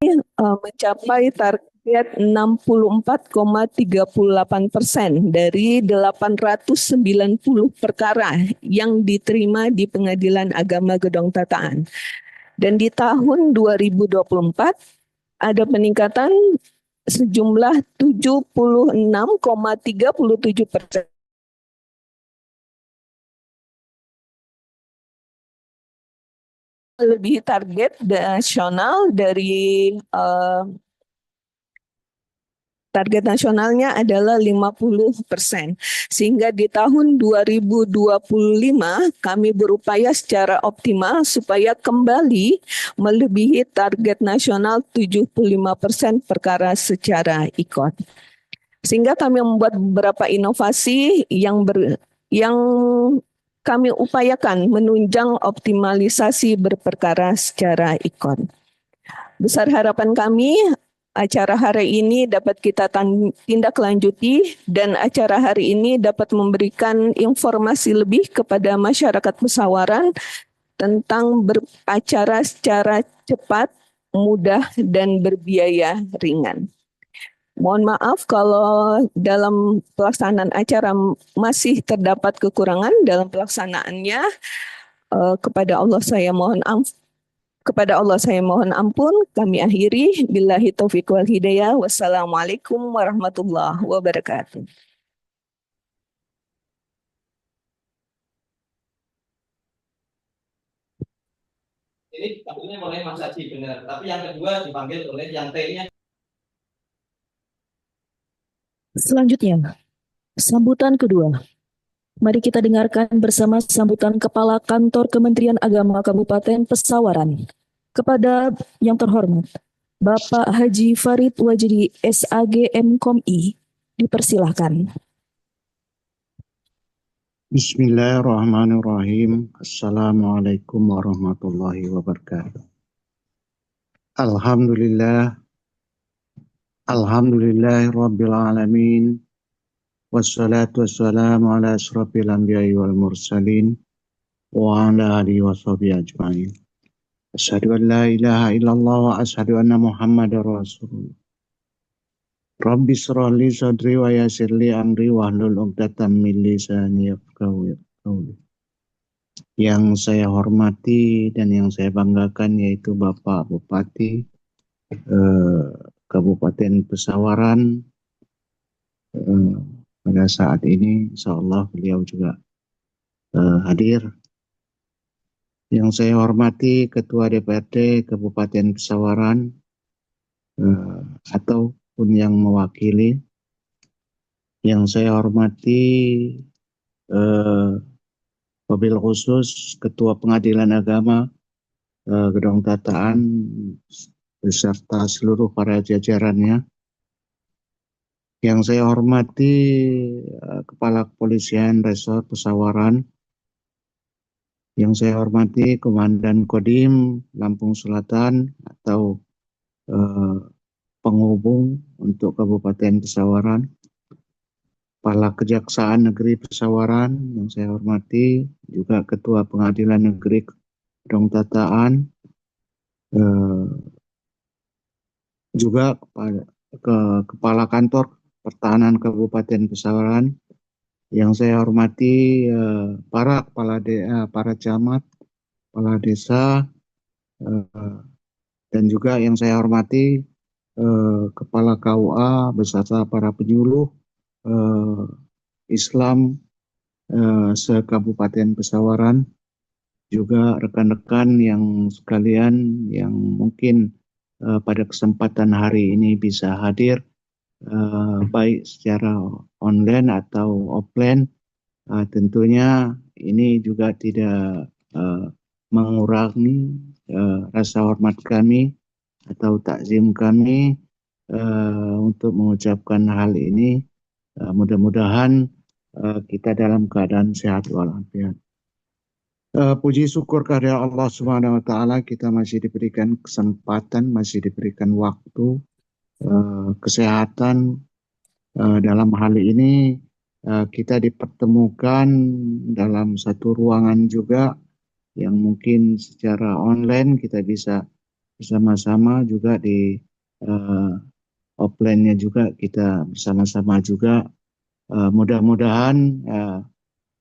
mencapai target 64,38% dari 890 perkara yang diterima di Pengadilan Agama Gedong Tataan. Dan di tahun 2024 ada peningkatan sejumlah 76,37%. Lebih target nasional dari target nasionalnya adalah 50%. Sehingga di tahun 2025 kami berupaya secara optimal supaya kembali melebihi target nasional 75% perkara secara ikut. Sehingga kami membuat beberapa inovasi yang kami upayakan menunjang optimalisasi berperkara secara ikut. Besar harapan kami acara hari ini dapat kita tindak lanjuti dan acara hari ini dapat memberikan informasi lebih kepada masyarakat Pesawaran tentang beracara secara cepat, mudah, dan berbiaya ringan. Mohon maaf kalau dalam pelaksanaan acara masih terdapat kekurangan dalam pelaksanaannya. Kepada Allah saya mohon ampun. Kami akhiri. Billahi taufiq wal hidayah. Wassalamualaikum warahmatullahi wabarakatuh. Ini tampilnya mulai Mas Haji benar, tapi yang kedua dipanggil oleh yang T-nya. Selanjutnya, sambutan kedua. Mari kita dengarkan bersama sambutan Kepala Kantor Kementerian Agama Kabupaten Pesawaran. Kepada yang terhormat, Bapak Haji Farid Wajidi SAG MKOMI, dipersilahkan. Bismillahirrahmanirrahim. Assalamualaikum warahmatullahi wabarakatuh. Alhamdulillahirabbil alamin. Wassalatu wassalamu ala asyrafil anbiya'i wal mursalin wa ala alihi washabihi ajma'in. Asyhadu an la ilaha illallah wa asyhadu anna Muhammadar Rasulullah. Rabbi shrah li sadri wa yassir li amri wahlul 'uqdatam min lisani yafqahu qawli. Yang saya hormati dan yang saya banggakan yaitu Bapak Bupati Kabupaten Pesawaran. Pada saat ini insyaallah beliau juga hadir. Yang saya hormati Ketua DPRD Kabupaten Pesawaran ataupun yang mewakili. Yang saya hormati wabil khusus Ketua Pengadilan Agama Gedong Tataan beserta seluruh para jajarannya. Yang saya hormati Kepala Kepolisian Resort Pesawaran. Yang saya hormati Komandan Kodim Lampung Selatan atau penghubung untuk Kabupaten Pesawaran. Kepala Kejaksaan Negeri Pesawaran yang saya hormati, juga Ketua Pengadilan Negeri Gedong Tataan, juga Kepala Kantor Pertahanan Kabupaten Pesawaran. Yang saya hormati para para camat, kepala desa, dan juga yang saya hormati Kepala KUA beserta para penyuluh Islam se-Kabupaten Pesawaran, juga rekan-rekan yang sekalian yang mungkin pada kesempatan hari ini bisa hadir baik secara online atau offline. Tentunya ini juga tidak mengurangi rasa hormat kami atau takzim kami untuk mengucapkan hal ini. Mudah-mudahan kita dalam keadaan sehat walafiat. Puji syukur kehadirat Allah Subhanahu wa taala, kita masih diberikan kesempatan, masih diberikan waktu, kesehatan. Dalam hal ini kita dipertemukan dalam satu ruangan juga yang mungkin secara online kita bisa bersama-sama juga di offline-nya juga kita bersama-sama juga. Mudah-mudahan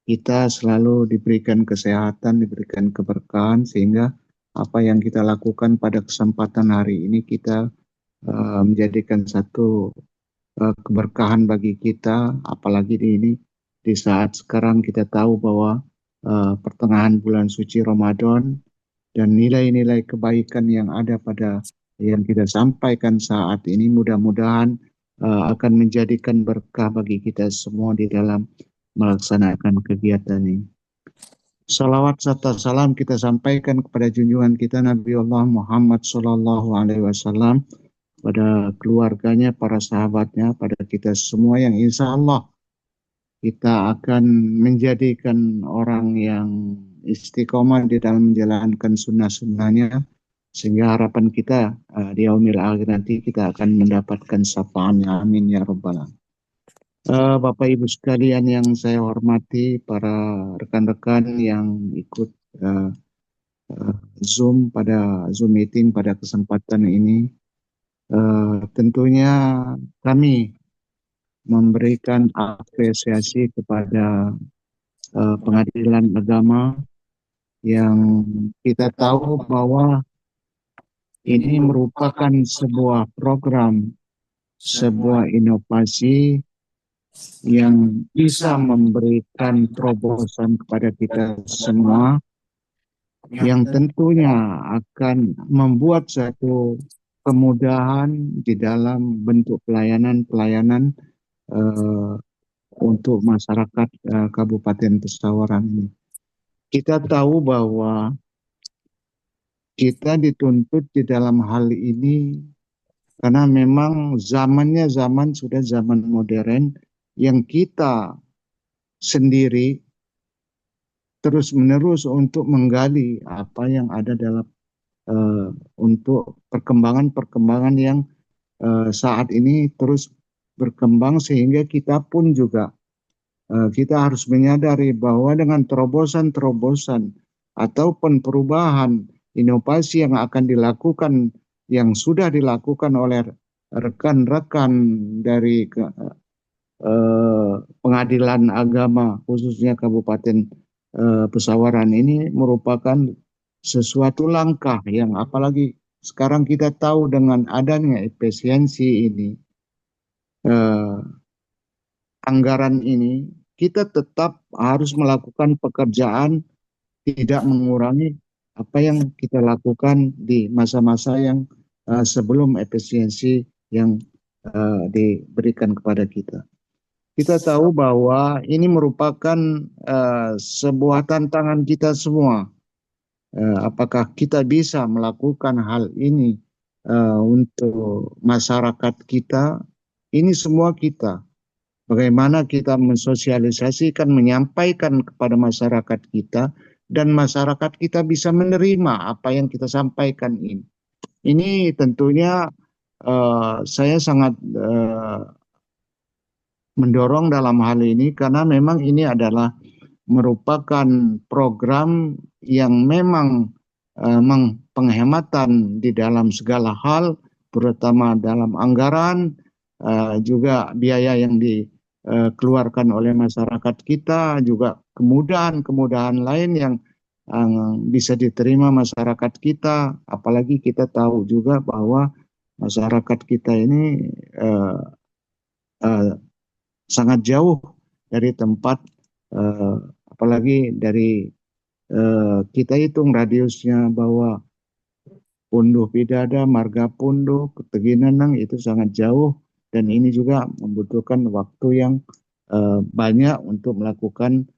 kita selalu diberikan kesehatan, diberikan keberkahan, sehingga apa yang kita lakukan pada kesempatan hari ini kita menjadikan satu keberkahan bagi kita, apalagi di saat sekarang kita tahu bahwa pertengahan bulan suci Ramadan dan nilai-nilai kebaikan yang ada pada yang kita sampaikan saat ini mudah-mudahan akan menjadikan berkah bagi kita semua di dalam melaksanakan kegiatan ini. Salawat serta salam kita sampaikan kepada junjungan kita Nabi Allah Muhammad Sallallahu Alaihi Wasallam, pada keluarganya, para sahabatnya, pada kita semua yang insya Allah kita akan menjadikan orang yang istiqomah di dalam menjalankan sunnah-sunnahnya, sehingga harapan kita di yaumil akhir nanti kita akan mendapatkan syafaatnya. Amin ya rabbal alamin. Bapak Ibu sekalian yang saya hormati, para rekan-rekan yang ikut Zoom meeting pada kesempatan ini, tentunya kami memberikan apresiasi kepada pengadilan agama yang kita tahu bahwa ini merupakan sebuah program, sebuah inovasi yang bisa memberikan terobosan kepada kita semua, yang tentunya akan membuat satu kemudahan di dalam bentuk pelayanan untuk masyarakat Kabupaten Pesawaran ini. Kita tahu bahwa kita dituntut di dalam hal ini karena memang zamannya sudah zaman modern, yang kita sendiri terus-menerus untuk menggali apa yang ada dalam untuk perkembangan yang saat ini terus berkembang, sehingga kita pun juga kita harus menyadari bahwa dengan terobosan-terobosan ataupun perubahan inovasi yang akan dilakukan, yang sudah dilakukan oleh rekan-rekan dari pengadilan agama khususnya Kabupaten Pesawaran ini merupakan sesuatu langkah yang, apalagi sekarang kita tahu dengan adanya efisiensi ini, anggaran ini, kita tetap harus melakukan pekerjaan, tidak mengurangi apa yang kita lakukan di masa-masa yang sebelum efisiensi yang diberikan kepada kita. Kita tahu bahwa ini merupakan sebuah tantangan kita semua. Apakah kita bisa melakukan hal ini untuk masyarakat kita? Ini semua kita. Bagaimana kita mensosialisasikan, menyampaikan kepada masyarakat kita, dan masyarakat kita bisa menerima apa yang kita sampaikan ini. Ini tentunya saya sangat mendorong dalam hal ini, karena memang ini adalah merupakan program yang memang penghematan di dalam segala hal, terutama dalam anggaran, juga biaya yang dikeluarkan oleh masyarakat kita, juga kemudahan-kemudahan lain yang bisa diterima masyarakat kita. Apalagi kita tahu juga bahwa masyarakat kita ini sangat jauh dari tempat, apalagi dari kita hitung radiusnya bahwa Punduh Bidada, Marga Punduh, Tegineneng itu sangat jauh, dan ini juga membutuhkan waktu yang banyak untuk melakukan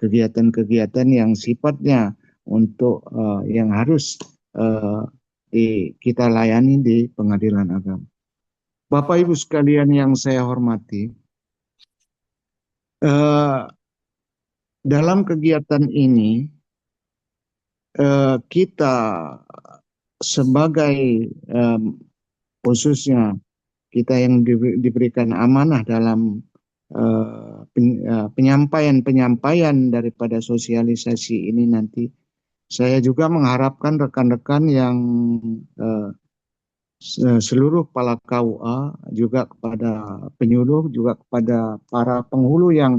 kegiatan-kegiatan yang sifatnya untuk yang harus kita layani di pengadilan agama. Bapak Ibu sekalian yang saya hormati, dalam kegiatan ini kita sebagai khususnya kita yang diberikan amanah dalam penyampaian daripada sosialisasi ini nanti, saya juga mengharapkan rekan-rekan yang seluruh kepala KUA, juga kepada penyuluh, juga kepada para penghulu yang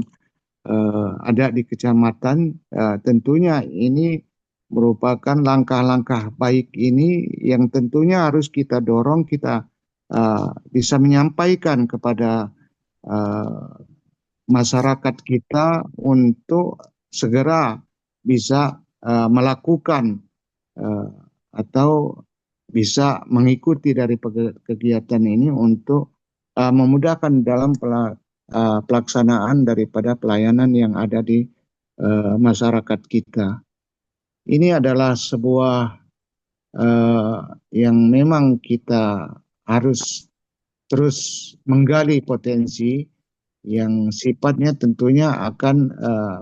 ada di kecamatan, tentunya ini merupakan langkah-langkah baik ini yang tentunya harus kita dorong, kita bisa menyampaikan kepada masyarakat kita untuk segera bisa melakukan atau bisa mengikuti dari kegiatan ini untuk memudahkan dalam pelaksanaan daripada pelayanan yang ada di masyarakat kita. Ini adalah sebuah yang memang kita harus terus menggali potensi yang sifatnya tentunya akan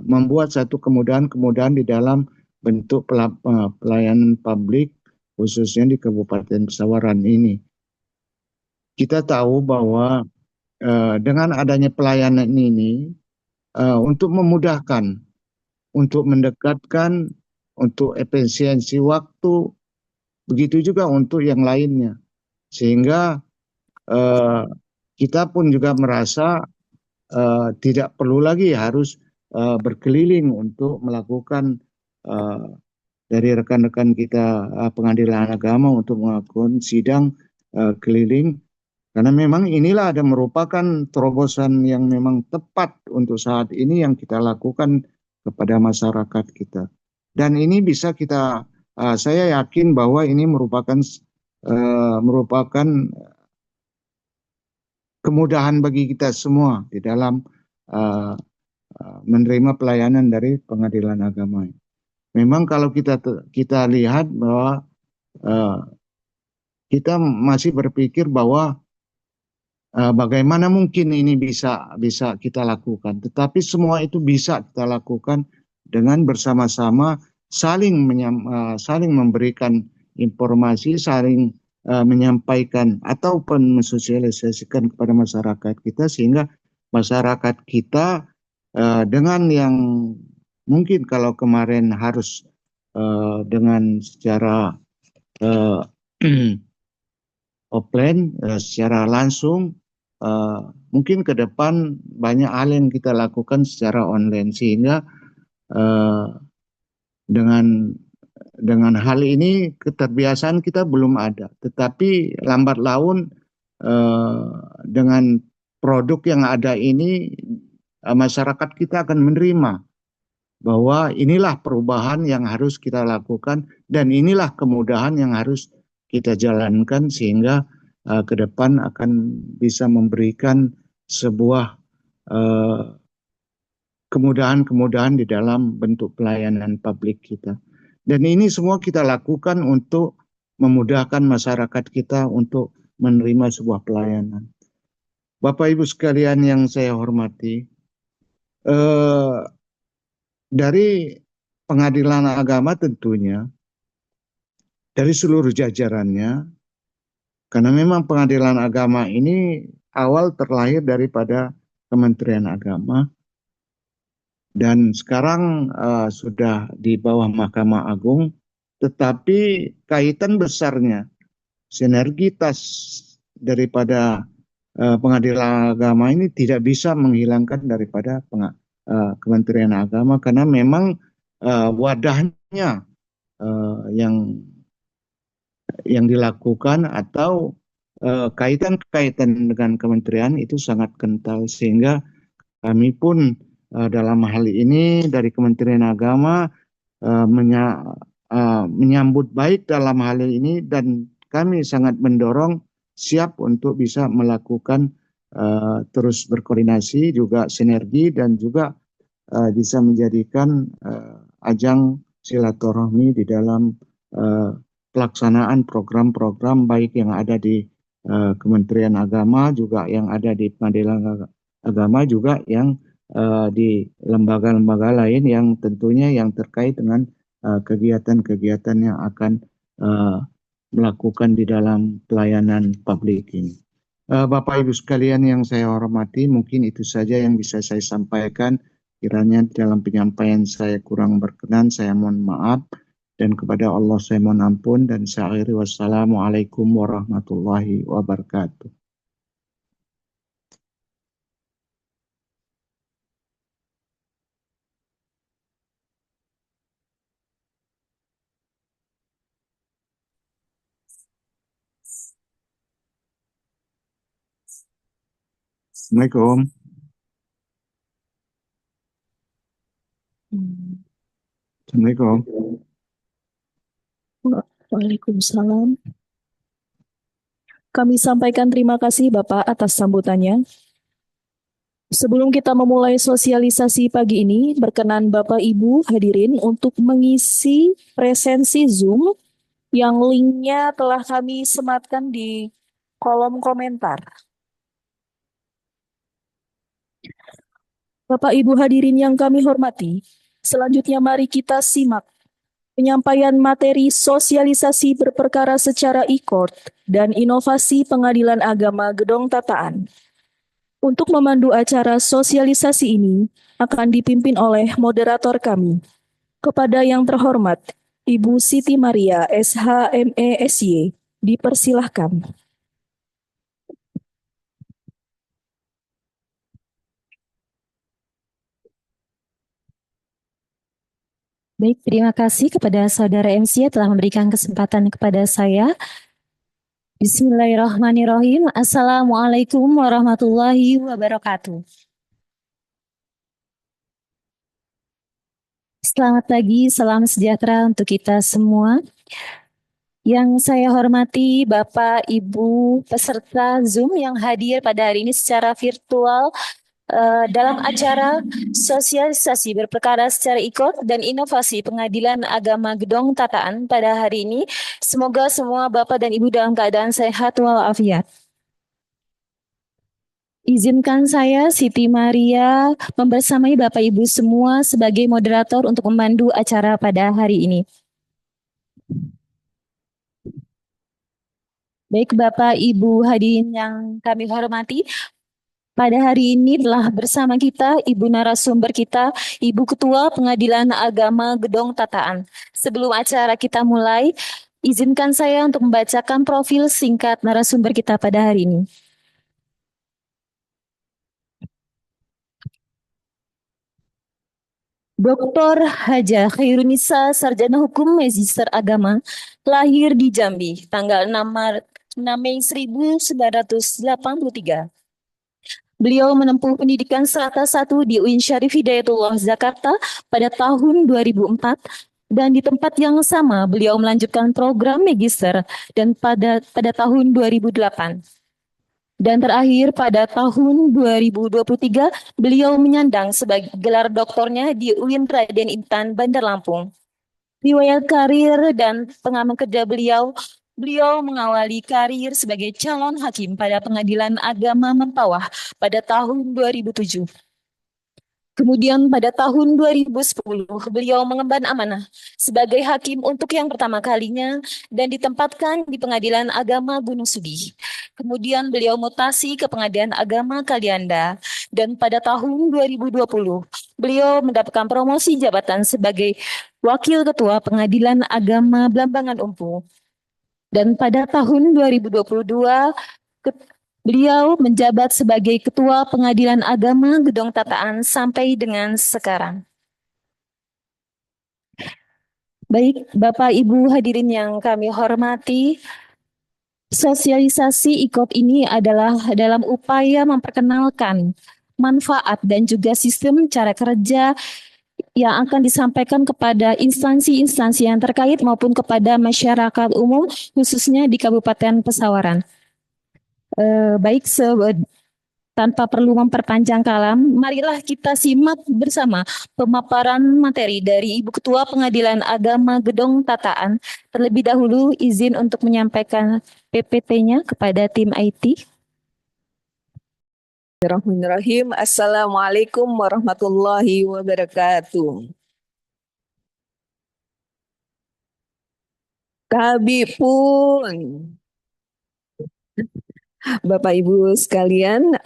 membuat satu kemudahan-kemudahan di dalam bentuk pelayanan publik, khususnya di Kabupaten Pesawaran ini. Kita tahu bahwa dengan adanya pelayanan ini, untuk memudahkan, untuk mendekatkan, untuk efisiensi waktu, begitu juga untuk yang lainnya. Sehingga kita pun juga merasa tidak perlu lagi harus berkeliling untuk melakukan dari rekan-rekan kita pengadilan agama untuk melakukan sidang keliling, karena memang inilah ada merupakan terobosan yang memang tepat untuk saat ini yang kita lakukan kepada masyarakat kita. Dan ini bisa kita, saya yakin bahwa ini merupakan kemudahan bagi kita semua di dalam menerima pelayanan dari pengadilan agama. Memang kalau kita lihat bahwa kita masih berpikir bahwa bagaimana mungkin ini bisa kita lakukan, tetapi semua itu bisa kita lakukan dengan bersama-sama saling memberikan informasi, saling menyampaikan ataupun mensosialisasikan kepada masyarakat kita, sehingga masyarakat kita dengan yang mungkin kalau kemarin harus dengan secara offline, secara langsung, mungkin ke depan banyak hal yang kita lakukan secara online, sehingga dengan hal ini keterbiasaan kita belum ada, tetapi lambat laun dengan produk yang ada ini masyarakat kita akan menerima bahwa inilah perubahan yang harus kita lakukan dan inilah kemudahan yang harus kita jalankan, sehingga ke depan akan bisa memberikan sebuah kemudahan-kemudahan di dalam bentuk pelayanan publik kita. Dan ini semua kita lakukan untuk memudahkan masyarakat kita untuk menerima sebuah pelayanan. Bapak Ibu sekalian yang saya hormati, dari pengadilan agama tentunya, dari seluruh jajarannya, karena memang pengadilan agama ini awal terlahir daripada Kementerian Agama, dan sekarang sudah di bawah Mahkamah Agung, tetapi kaitan besarnya, sinergitas daripada pengadilan agama ini tidak bisa menghilangkan daripada Kementerian Agama, karena memang wadahnya yang dilakukan atau kaitan-kaitan dengan kementerian itu sangat kental, sehingga kami pun dalam hal ini dari Kementerian Agama menyambut baik dalam hal ini, dan kami sangat mendorong siap untuk bisa melakukan terus berkoordinasi, juga sinergi, dan juga bisa menjadikan ajang silaturahmi di dalam pelaksanaan program-program baik yang ada di Kementerian Agama, juga yang ada di Pengadilan Agama, juga yang di lembaga-lembaga lain yang tentunya yang terkait dengan kegiatan-kegiatan yang akan melakukan di dalam pelayanan publik ini. Bapak Ibu sekalian yang saya hormati, mungkin itu saja yang bisa saya sampaikan. Kiranya dalam penyampaian saya kurang berkenan, saya mohon maaf. Dan kepada Allah saya mohon ampun dan saya akhiri wassalamualaikum warahmatullahi wabarakatuh. Assalamualaikum. Assalamualaikum. Waalaikumsalam. Kami sampaikan terima kasih Bapak atas sambutannya. Sebelum kita memulai sosialisasi pagi ini, berkenan Bapak Ibu hadirin untuk mengisi presensi Zoom yang linknya telah kami sematkan di kolom komentar. Bapak Ibu hadirin yang kami hormati, selanjutnya mari kita simak penyampaian materi sosialisasi berperkara secara e-court dan inovasi Pengadilan Agama Gedong Tataan. Untuk memandu acara sosialisasi ini akan dipimpin oleh moderator kami. Kepada yang terhormat, Ibu Siti Maria SHME SY, dipersilahkan. Baik, terima kasih kepada Saudara MC telah memberikan kesempatan kepada saya. Bismillahirrahmanirrahim. Assalamualaikum warahmatullahi wabarakatuh. Selamat pagi, salam sejahtera untuk kita semua. Yang saya hormati Bapak, Ibu, peserta Zoom yang hadir pada hari ini secara virtual dalam acara sosialisasi berperkara secara e-court dan inovasi Pengadilan Agama Gedong Tataan pada hari ini. Semoga semua Bapak dan Ibu dalam keadaan sehat walafiat. Izinkan saya, Siti Maria, membersamai Bapak Ibu semua sebagai moderator untuk memandu acara pada hari ini. Baik Bapak Ibu hadirin yang kami hormati, pada hari ini telah bersama kita Ibu narasumber kita, Ibu Ketua Pengadilan Agama Gedong Tataan. Sebelum acara kita mulai, izinkan saya untuk membacakan profil singkat narasumber kita pada hari ini. Dr. Haja Khairunisa, Sarjana Hukum Magister Agama, lahir di Jambi, tanggal 6 Mei 1983. Beliau menempuh pendidikan serata 1 di UIN Syarif Hidayatullah Jakarta pada tahun 2004 dan di tempat yang sama beliau melanjutkan program magister dan pada tahun 2008. Dan terakhir pada tahun 2023 beliau menyandang sebagai gelar doktornya di UIN Raden Intan Bandar Lampung. Riwayat karir dan pengalaman kerja beliau mengawali karir sebagai calon hakim pada Pengadilan Agama Mempawah pada tahun 2007. Kemudian pada tahun 2010 beliau mengemban amanah sebagai hakim untuk yang pertama kalinya dan ditempatkan di Pengadilan Agama Gunung Sudi. Kemudian beliau mutasi ke Pengadilan Agama Kalianda dan pada tahun 2020 beliau mendapatkan promosi jabatan sebagai Wakil Ketua Pengadilan Agama Blambangan Umpu. Dan pada tahun 2022 beliau menjabat sebagai Ketua Pengadilan Agama Gedong Tataan sampai dengan sekarang. Baik, Bapak Ibu hadirin yang kami hormati, sosialisasi e-court ini adalah dalam upaya memperkenalkan manfaat dan juga sistem cara kerja yang akan disampaikan kepada instansi-instansi yang terkait maupun kepada masyarakat umum, khususnya di Kabupaten Pesawaran. Baik, tanpa perlu memperpanjang kalam, marilah kita simak bersama pemaparan materi dari Ibu Ketua Pengadilan Agama Gedong Tataan. Terlebih dahulu izin untuk menyampaikan PPT-nya kepada tim IT. Bismillahirrahmanirrahim. Assalamualaikum warahmatullahi wabarakatuh. Kami pun Bapak Ibu sekalian,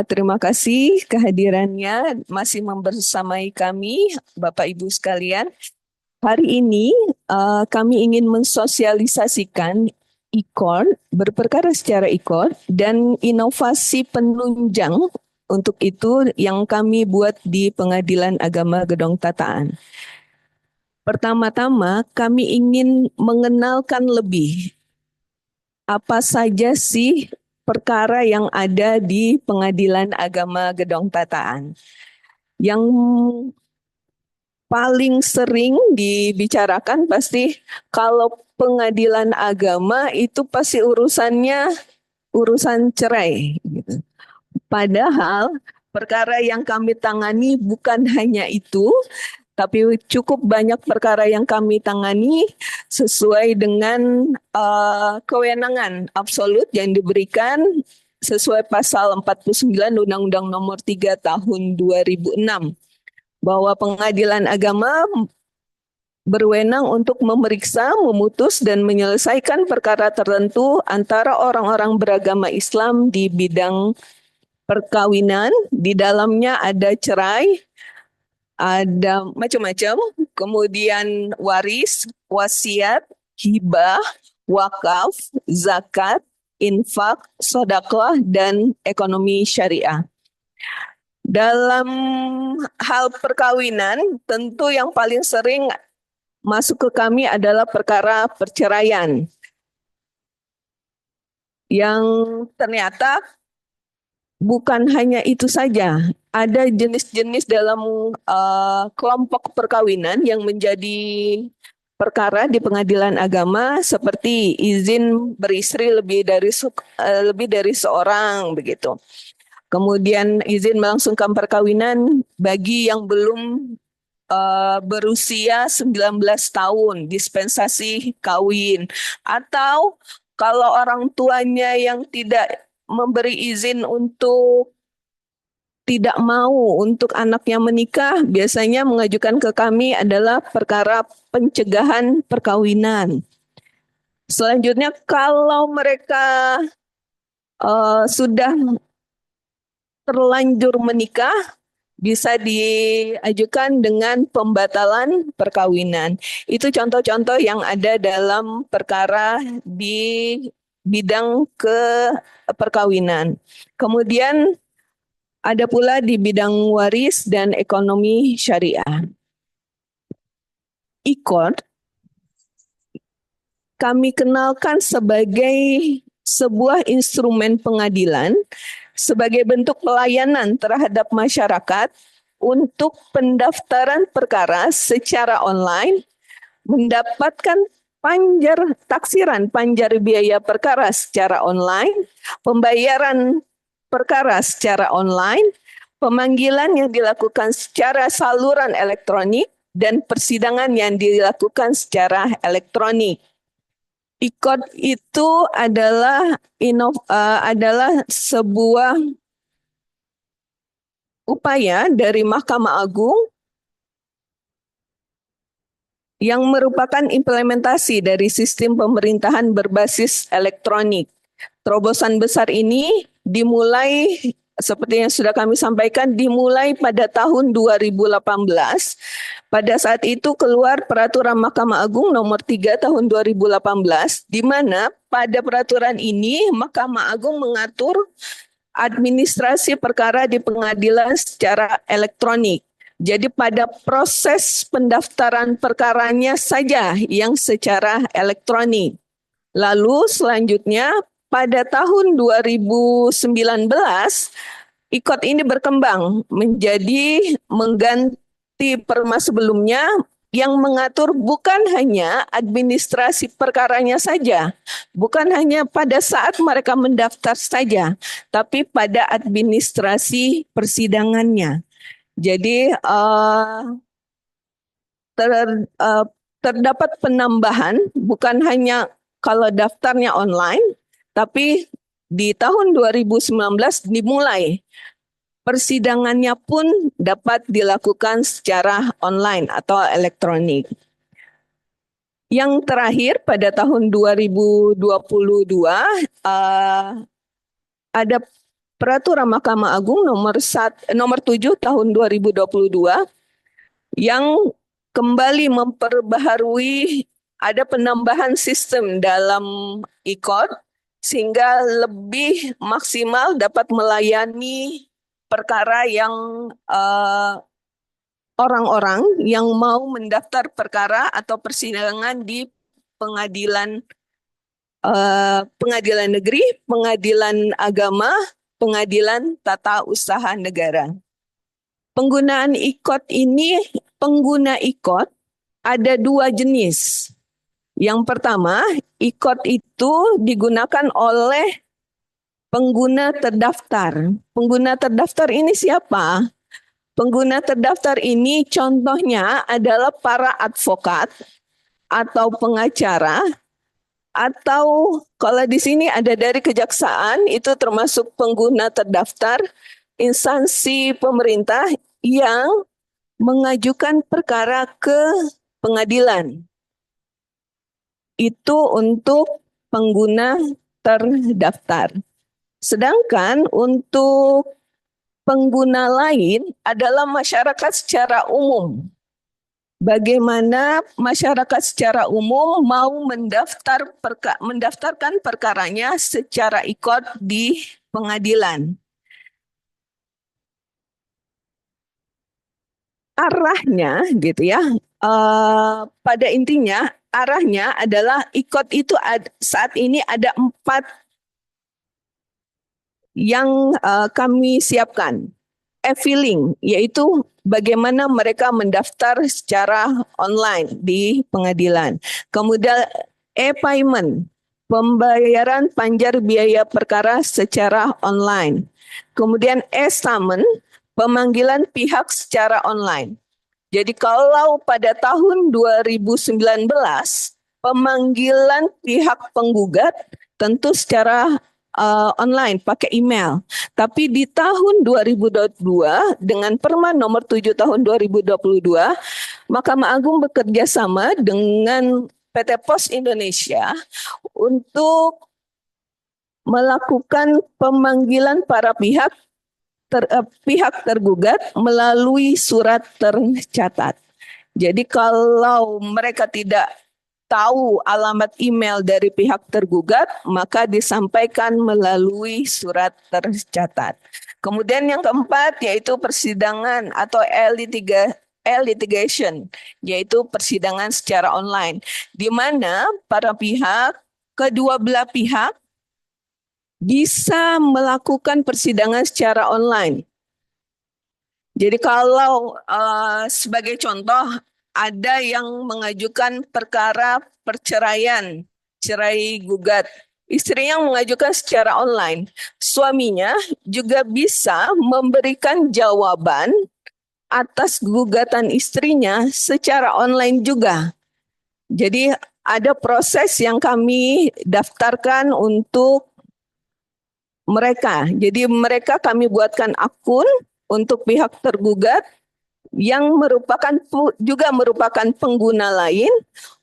terima kasih kehadirannya masih membersamai kami, Bapak Ibu sekalian. Hari ini kami ingin mensosialisasikan e-court, berperkara secara e-court, dan inovasi penunjang untuk itu yang kami buat di Pengadilan Agama Gedong Tataan. Pertama-tama, kami ingin mengenalkan lebih apa saja sih perkara yang ada di Pengadilan Agama Gedong Tataan. Yang paling sering dibicarakan pasti kalau pengadilan agama itu pasti urusannya urusan cerai, gitu. Padahal perkara yang kami tangani bukan hanya itu, tapi cukup banyak perkara yang kami tangani sesuai dengan kewenangan absolut yang diberikan sesuai pasal 49 Undang-Undang Nomor 3 Tahun 2006, bahwa pengadilan agama berwenang untuk memeriksa, memutus, dan menyelesaikan perkara tertentu antara orang-orang beragama Islam di bidang perkawinan. Di dalamnya ada cerai, ada macam-macam, kemudian waris, wasiat, hibah, wakaf, zakat, infak, sedekah, dan ekonomi syariah. Dalam hal perkawinan, tentu yang paling sering masuk ke kami adalah perkara perceraian. Yang ternyata bukan hanya itu saja, ada jenis-jenis dalam kelompok perkawinan yang menjadi perkara di pengadilan agama seperti izin beristri lebih dari seorang, begitu. Kemudian izin melangsungkan perkawinan bagi yang belum berusia 19 tahun, dispensasi kawin. Atau kalau orang tuanya yang tidak memberi izin untuk tidak mau untuk anaknya menikah, biasanya mengajukan ke kami adalah perkara pencegahan perkawinan. Selanjutnya, kalau mereka sudah terlanjur menikah, bisa diajukan dengan pembatalan perkawinan. Itu contoh-contoh yang ada dalam perkara di bidang perkawinan. Kemudian ada pula di bidang waris dan ekonomi syariah. E-court kami kenalkan sebagai sebuah instrumen pengadilan sebagai bentuk pelayanan terhadap masyarakat untuk pendaftaran perkara secara online, mendapatkan panjar biaya perkara secara online, pembayaran perkara secara online, pemanggilan yang dilakukan secara saluran elektronik, dan persidangan yang dilakukan secara elektronik. E-court itu adalah sebuah upaya dari Mahkamah Agung yang merupakan implementasi dari sistem pemerintahan berbasis elektronik. Terobosan besar ini dimulai, seperti yang sudah kami sampaikan, dimulai pada tahun 2018. Pada saat itu keluar Peraturan Mahkamah Agung Nomor 3 Tahun 2018, di mana pada peraturan ini Mahkamah Agung mengatur administrasi perkara di pengadilan secara elektronik. Jadi pada proses pendaftaran perkaranya saja yang secara elektronik. Lalu selanjutnya pada tahun 2019, e-court ini berkembang menjadi mengganti perma sebelumnya yang mengatur bukan hanya administrasi perkaranya saja, bukan hanya pada saat mereka mendaftar saja, tapi pada administrasi persidangannya. Jadi terdapat penambahan bukan hanya kalau daftarnya online, tapi di tahun 2019 dimulai persidangannya pun dapat dilakukan secara online atau elektronik. Yang terakhir pada tahun 2022 ada Peraturan Mahkamah Agung nomor 7 tahun 2022 yang kembali memperbaharui, ada penambahan sistem dalam e-court sehingga lebih maksimal dapat melayani perkara yang orang-orang yang mau mendaftar perkara atau persidangan di pengadilan pengadilan negeri, pengadilan agama, pengadilan tata usaha negara. Penggunaan e-court ini, pengguna e-court ada dua jenis. Yang pertama, e-court itu digunakan oleh pengguna terdaftar. Pengguna terdaftar ini siapa? Pengguna terdaftar ini contohnya adalah para advokat atau pengacara, atau kalau di sini ada dari kejaksaan, itu termasuk pengguna terdaftar, instansi pemerintah yang mengajukan perkara ke pengadilan. Itu untuk pengguna terdaftar. Sedangkan untuk pengguna lain adalah masyarakat secara umum. Bagaimana masyarakat secara umum mau mendaftarkan perkaranya secara e-court di pengadilan. Arahnya gitu ya, pada intinya arahnya adalah e-court itu saat ini ada 4 yang kami siapkan. E-filing, yaitu bagaimana mereka mendaftar secara online di pengadilan. Kemudian e-payment, pembayaran panjar biaya perkara secara online. Kemudian e-summon, pemanggilan pihak secara online. Jadi kalau pada tahun 2019, pemanggilan pihak penggugat tentu secara online, pakai email. Tapi di tahun 2022 dengan Permen nomor 7 tahun 2022, Mahkamah Agung bekerja sama dengan PT Pos Indonesia untuk melakukan pemanggilan para pihak tergugat melalui surat tercatat. Jadi kalau mereka tidak tahu alamat email dari pihak tergugat, maka disampaikan melalui surat tercatat. Kemudian yang keempat yaitu persidangan atau e-litigation, yaitu persidangan secara online, di mana para pihak, kedua belah pihak bisa melakukan persidangan secara online. Jadi kalau sebagai contoh, ada yang mengajukan perkara perceraian, cerai gugat. Istri yang mengajukan secara online. Suaminya juga bisa memberikan jawaban atas gugatan istrinya secara online juga. Jadi ada proses yang kami daftarkan untuk mereka. Jadi mereka kami buatkan akun untuk pihak tergugat yang juga merupakan pengguna lain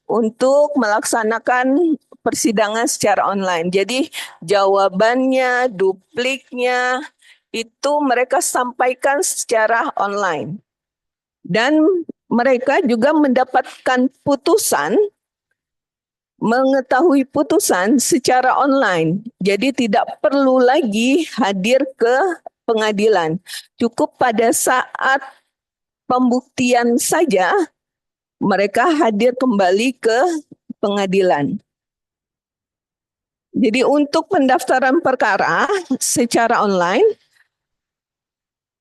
untuk melaksanakan persidangan secara online. Jadi jawabannya, dupliknya itu mereka sampaikan secara online. Dan mereka juga mendapatkan mengetahui putusan secara online. Jadi tidak perlu lagi hadir ke pengadilan. Cukup pada saat pembuktian saja mereka hadir kembali ke pengadilan. Jadi untuk pendaftaran perkara secara online,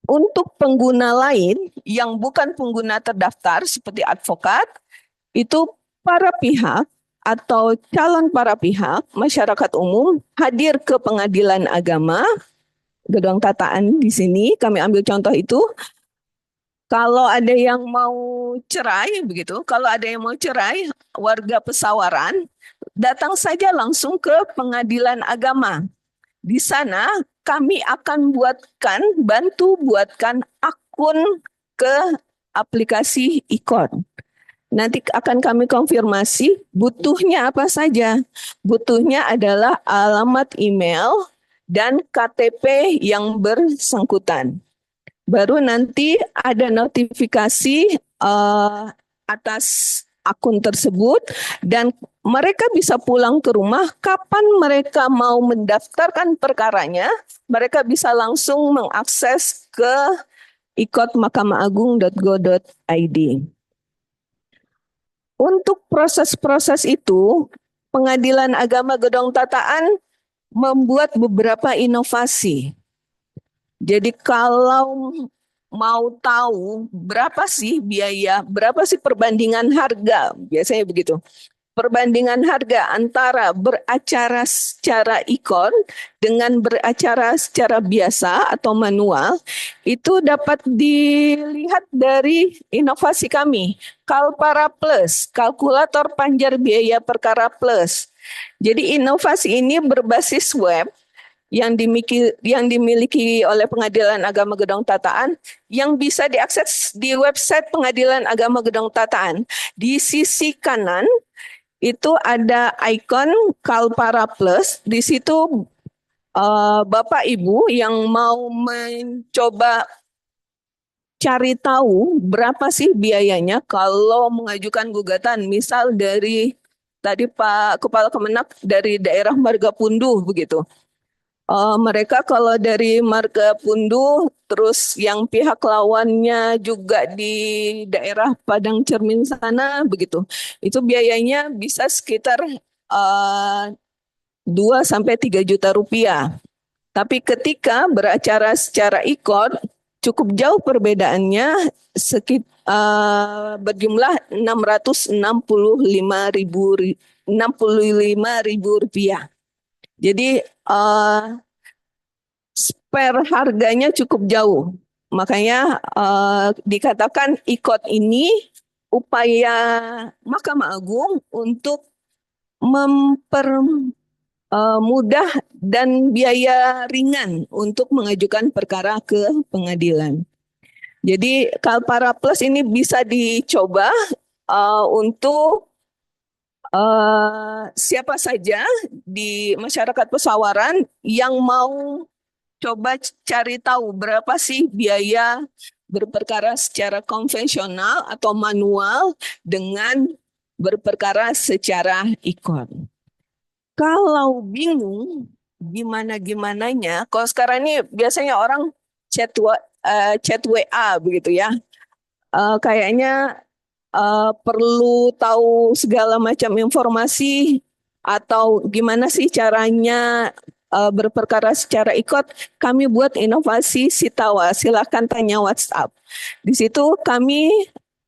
untuk pengguna lain yang bukan pengguna terdaftar seperti advokat, itu para pihak atau calon para pihak, masyarakat umum hadir ke pengadilan agama, gedung tataan di sini, kami ambil contoh itu. Kalau ada yang mau cerai begitu, kalau ada yang mau cerai, warga Pesawaran datang saja langsung ke pengadilan agama. Di sana kami akan bantu buatkan akun ke aplikasi e-court. Nanti akan kami konfirmasi butuhnya apa saja. Butuhnya adalah alamat email dan KTP yang bersangkutan. Baru nanti ada notifikasi atas akun tersebut dan mereka bisa pulang ke rumah kapan mereka mau mendaftarkan perkaranya, mereka bisa langsung mengakses ke ikotmahkamaagung.go.id. Untuk proses-proses itu, Pengadilan Agama Gedong Tataan membuat beberapa inovasi. Jadi kalau mau tahu berapa sih biaya, berapa sih perbandingan harga, biasanya begitu. Perbandingan harga antara beracara secara ikon dengan beracara secara biasa atau manual itu dapat dilihat dari inovasi kami, Kalpara Plus, kalkulator panjar biaya perkara plus. Jadi inovasi ini berbasis web yang dimiliki oleh Pengadilan Agama Gedong Tataan yang bisa diakses di website Pengadilan Agama Gedong Tataan. Di sisi kanan itu ada ikon Kalpara Plus. Di situ Bapak Ibu yang mau mencoba cari tahu berapa sih biayanya kalau mengajukan gugatan, misal dari tadi Pak Kepala Kemenak dari daerah Margapunduh begitu. Mereka kalau dari Margapunduh, terus yang pihak lawannya juga di daerah Padang Cermin sana begitu. Itu biayanya bisa sekitar 2 sampai 3 juta rupiah. Tapi ketika beracara secara ikon cukup jauh perbedaannya berjumlah 665.000 rupiah. Jadi spare harganya cukup jauh. Makanya dikatakan ikot ini upaya Mahkamah Agung untuk mempermudah dan biaya ringan untuk mengajukan perkara ke pengadilan. Jadi Kalpara Plus ini bisa dicoba untuk siapa saja di masyarakat Pesawaran yang mau coba cari tahu berapa sih biaya berperkara secara konvensional atau manual dengan berperkara secara ikon. Kalau bingung gimana-gimananya, kalau sekarang ini biasanya orang chat WA begitu ya. Kayaknya perlu tahu segala macam informasi atau gimana sih caranya berperkara secara ikot, kami buat inovasi Sitawa. Silakan tanya WhatsApp. Di situ kami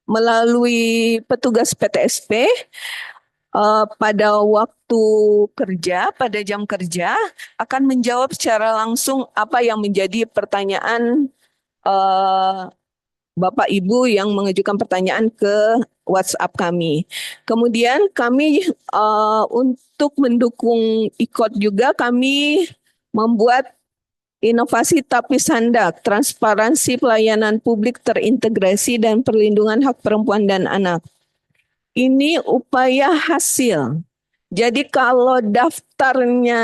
melalui petugas PTSP pada waktu kerja, pada jam kerja akan menjawab secara langsung apa yang menjadi pertanyaan Bapak Ibu yang mengajukan pertanyaan ke WhatsApp kami. Kemudian kami untuk mendukung ikot juga kami membuat inovasi Tapis Handak, transparansi pelayanan publik terintegrasi dan perlindungan hak perempuan dan anak. Ini upaya hasil. Jadi kalau daftarnya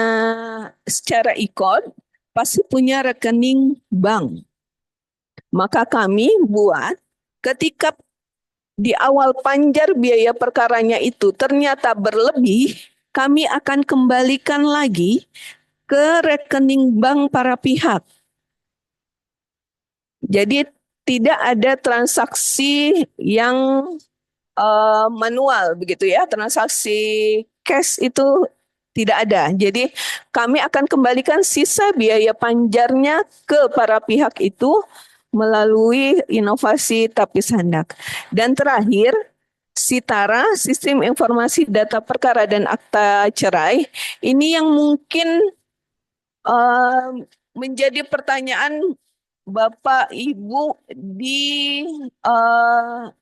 secara ikot pasti punya rekening bank. Maka kami buat ketika di awal panjar biaya perkaranya itu ternyata berlebih, kami akan kembalikan lagi ke rekening bank para pihak. Jadi tidak ada transaksi yang manual begitu ya, transaksi cash itu tidak ada. Jadi kami akan kembalikan sisa biaya panjarnya ke para pihak itu melalui inovasi Tapis Handak. Dan terakhir, Sitara, Sistem Informasi Data Perkara dan Akta Cerai, ini yang mungkin menjadi pertanyaan Bapak Ibu di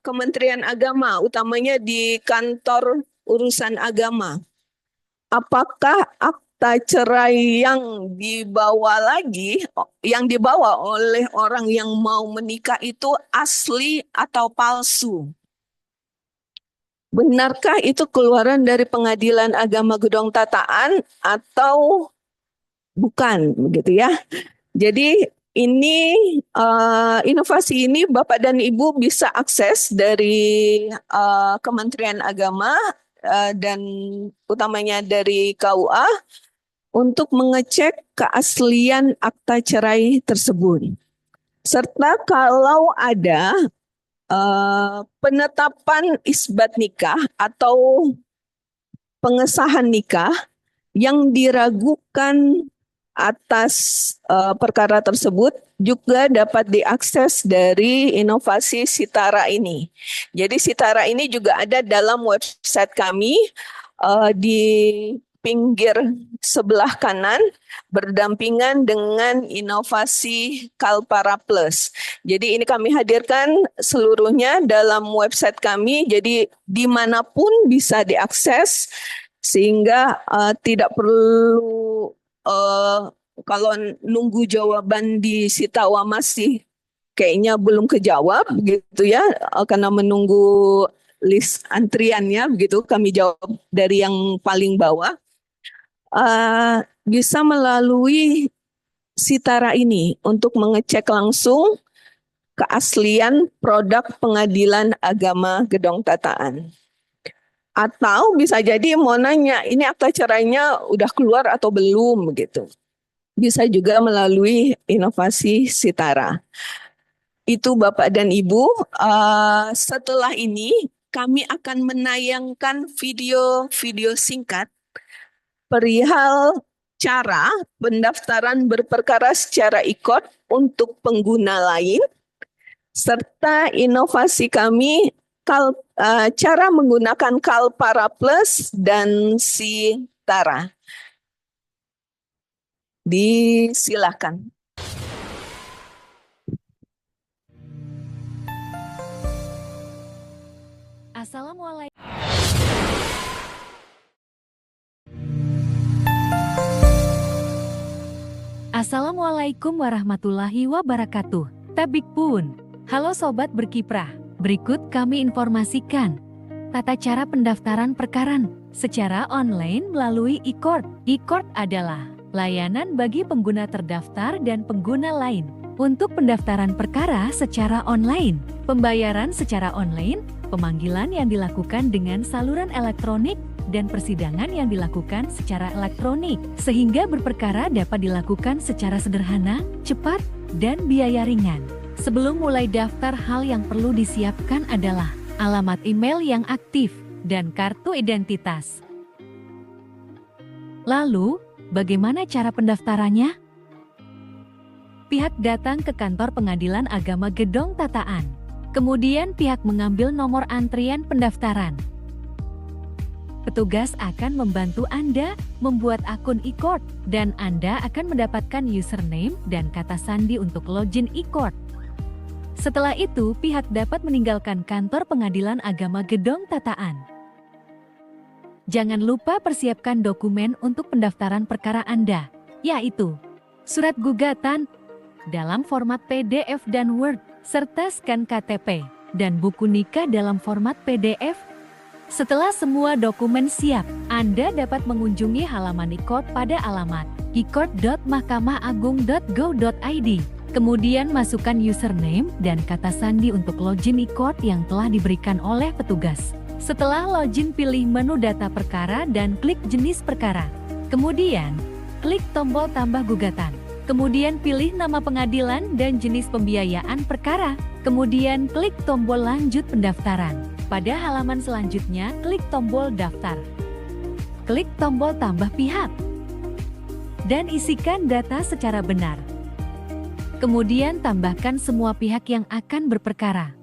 Kementerian Agama, utamanya di kantor urusan agama. Apakah akta cerai yang dibawa oleh orang yang mau menikah itu asli atau palsu? Benarkah itu keluaran dari Pengadilan Agama Gedong Tataan atau bukan, begitu ya? Jadi Inovasi ini Bapak dan Ibu bisa akses dari Kementerian Agama dan utamanya dari KUA untuk mengecek keaslian akta cerai tersebut. Serta kalau ada penetapan isbat nikah atau pengesahan nikah yang diragukan atas perkara tersebut juga dapat diakses dari inovasi Sitara ini. Jadi Sitara ini juga ada dalam website kami di pinggir sebelah kanan berdampingan dengan inovasi Kalpara Plus. Jadi ini kami hadirkan seluruhnya dalam website kami, jadi dimanapun bisa diakses sehingga tidak perlu kalau nunggu jawaban di Sitawa masih kayaknya belum kejawab gitu ya, karena menunggu list antriannya begitu, kami jawab dari yang paling bawah. Bisa melalui Sitara ini untuk mengecek langsung keaslian produk Pengadilan Agama Gedong Tataan. Atau bisa jadi mau nanya, ini akta cerainya udah keluar atau belum gitu. Bisa juga melalui inovasi Sitara. Itu Bapak dan Ibu, setelah ini kami akan menayangkan video singkat perihal cara pendaftaran berperkara secara e-court untuk pengguna lain, serta inovasi kami cara menggunakan Kalpara Plus dan Sitara. Disilakan. Assalamualaikum. Assalamualaikum warahmatullahi wabarakatuh. Tabik pun. Halo Sobat Berkiprah. Berikut kami informasikan tata cara pendaftaran perkara secara online melalui e-court. E-court adalah layanan bagi pengguna terdaftar dan pengguna lain untuk pendaftaran perkara secara online, pembayaran secara online, pemanggilan yang dilakukan dengan saluran elektronik, dan persidangan yang dilakukan secara elektronik, sehingga berperkara dapat dilakukan secara sederhana, cepat, dan biaya ringan. Sebelum mulai daftar, hal yang perlu disiapkan adalah alamat email yang aktif dan kartu identitas. Lalu, bagaimana cara pendaftarannya? Pihak datang ke kantor Pengadilan Agama Gedong Tataan. Kemudian pihak mengambil nomor antrian pendaftaran. Petugas akan membantu Anda membuat akun e-court dan Anda akan mendapatkan username dan kata sandi untuk login e-court. Setelah itu, pihak dapat meninggalkan kantor Pengadilan Agama Gedong Tataan. Jangan lupa persiapkan dokumen untuk pendaftaran perkara Anda, yaitu surat gugatan dalam format PDF dan Word, serta scan KTP, dan buku nikah dalam format PDF. Setelah semua dokumen siap, Anda dapat mengunjungi halaman e-court pada alamat e-court.mahkamahAgung.go.id. Kemudian masukkan username dan kata sandi untuk login e-court yang telah diberikan oleh petugas. Setelah login, pilih menu data perkara dan klik jenis perkara. Kemudian, klik tombol tambah gugatan. Kemudian pilih nama pengadilan dan jenis pembiayaan perkara. Kemudian klik tombol lanjut pendaftaran. Pada halaman selanjutnya, klik tombol daftar. Klik tombol tambah pihak. Dan isikan data secara benar. Kemudian tambahkan semua pihak yang akan berperkara.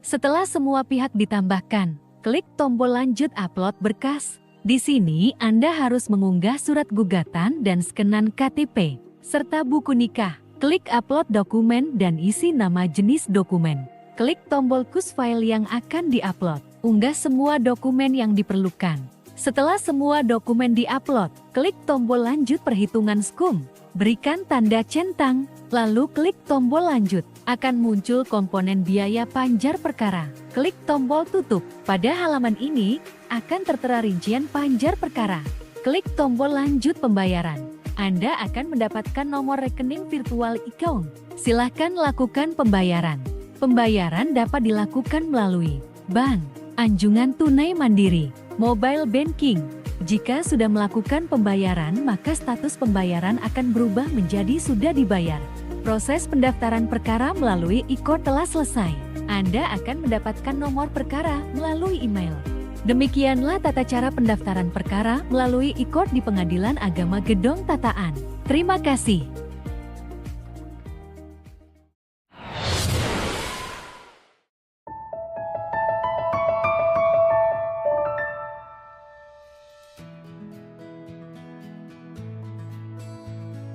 Setelah semua pihak ditambahkan, klik tombol lanjut upload berkas. Di sini Anda harus mengunggah surat gugatan dan skenan KTP, serta buku nikah. Klik upload dokumen dan isi nama jenis dokumen. Klik tombol choose file yang akan diupload. Unggah semua dokumen yang diperlukan. Setelah semua dokumen diupload, klik tombol lanjut perhitungan SKUM. Berikan tanda centang, lalu klik tombol lanjut. Akan muncul komponen biaya panjar perkara. Klik tombol tutup. Pada halaman ini, akan tertera rincian panjar perkara. Klik tombol lanjut pembayaran. Anda akan mendapatkan nomor rekening virtual account. Silahkan lakukan pembayaran. Pembayaran dapat dilakukan melalui bank, anjungan tunai mandiri, mobile banking. Jika sudah melakukan pembayaran, maka status pembayaran akan berubah menjadi sudah dibayar. Proses pendaftaran perkara melalui e-court telah selesai. Anda akan mendapatkan nomor perkara melalui email. Demikianlah tata cara pendaftaran perkara melalui e-court di Pengadilan Agama Gedong Tataan. Terima kasih.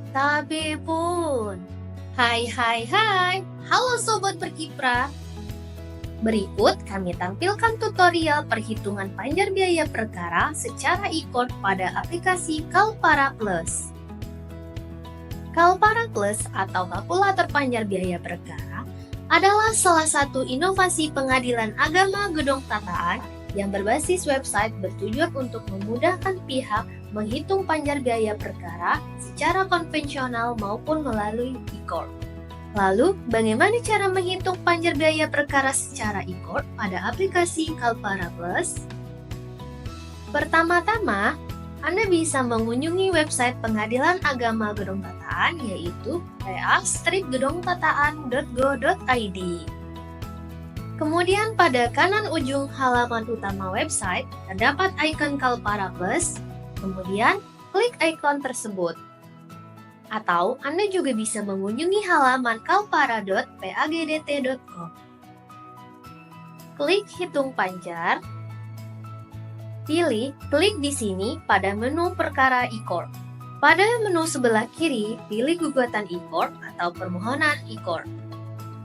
Tabe pun. Hai. Halo Sobat Berkiprah. Berikut kami tampilkan tutorial perhitungan panjar biaya perkara secara e-court pada aplikasi Kalpara Plus. Kalpara Plus atau kalkulator panjar biaya perkara adalah salah satu inovasi Pengadilan Agama Gedong Tataan yang berbasis website bertujuan untuk memudahkan pihak menghitung panjar biaya perkara secara konvensional maupun melalui e-court. Lalu, bagaimana cara menghitung panjar biaya perkara secara e-court pada aplikasi Kalpara Plus? Pertama-tama, Anda bisa mengunjungi website Pengadilan Agama Gedong Tataan yaitu pa-gedongtataan.go.id. Kemudian pada kanan ujung halaman utama website terdapat ikon Kalpara Plus, kemudian klik ikon tersebut. Atau Anda juga bisa mengunjungi halaman kalpara.pagdt.com. Klik hitung panjar. Klik di sini pada menu perkara e-court. Pada menu sebelah kiri, pilih gugatan e-court atau permohonan e-court.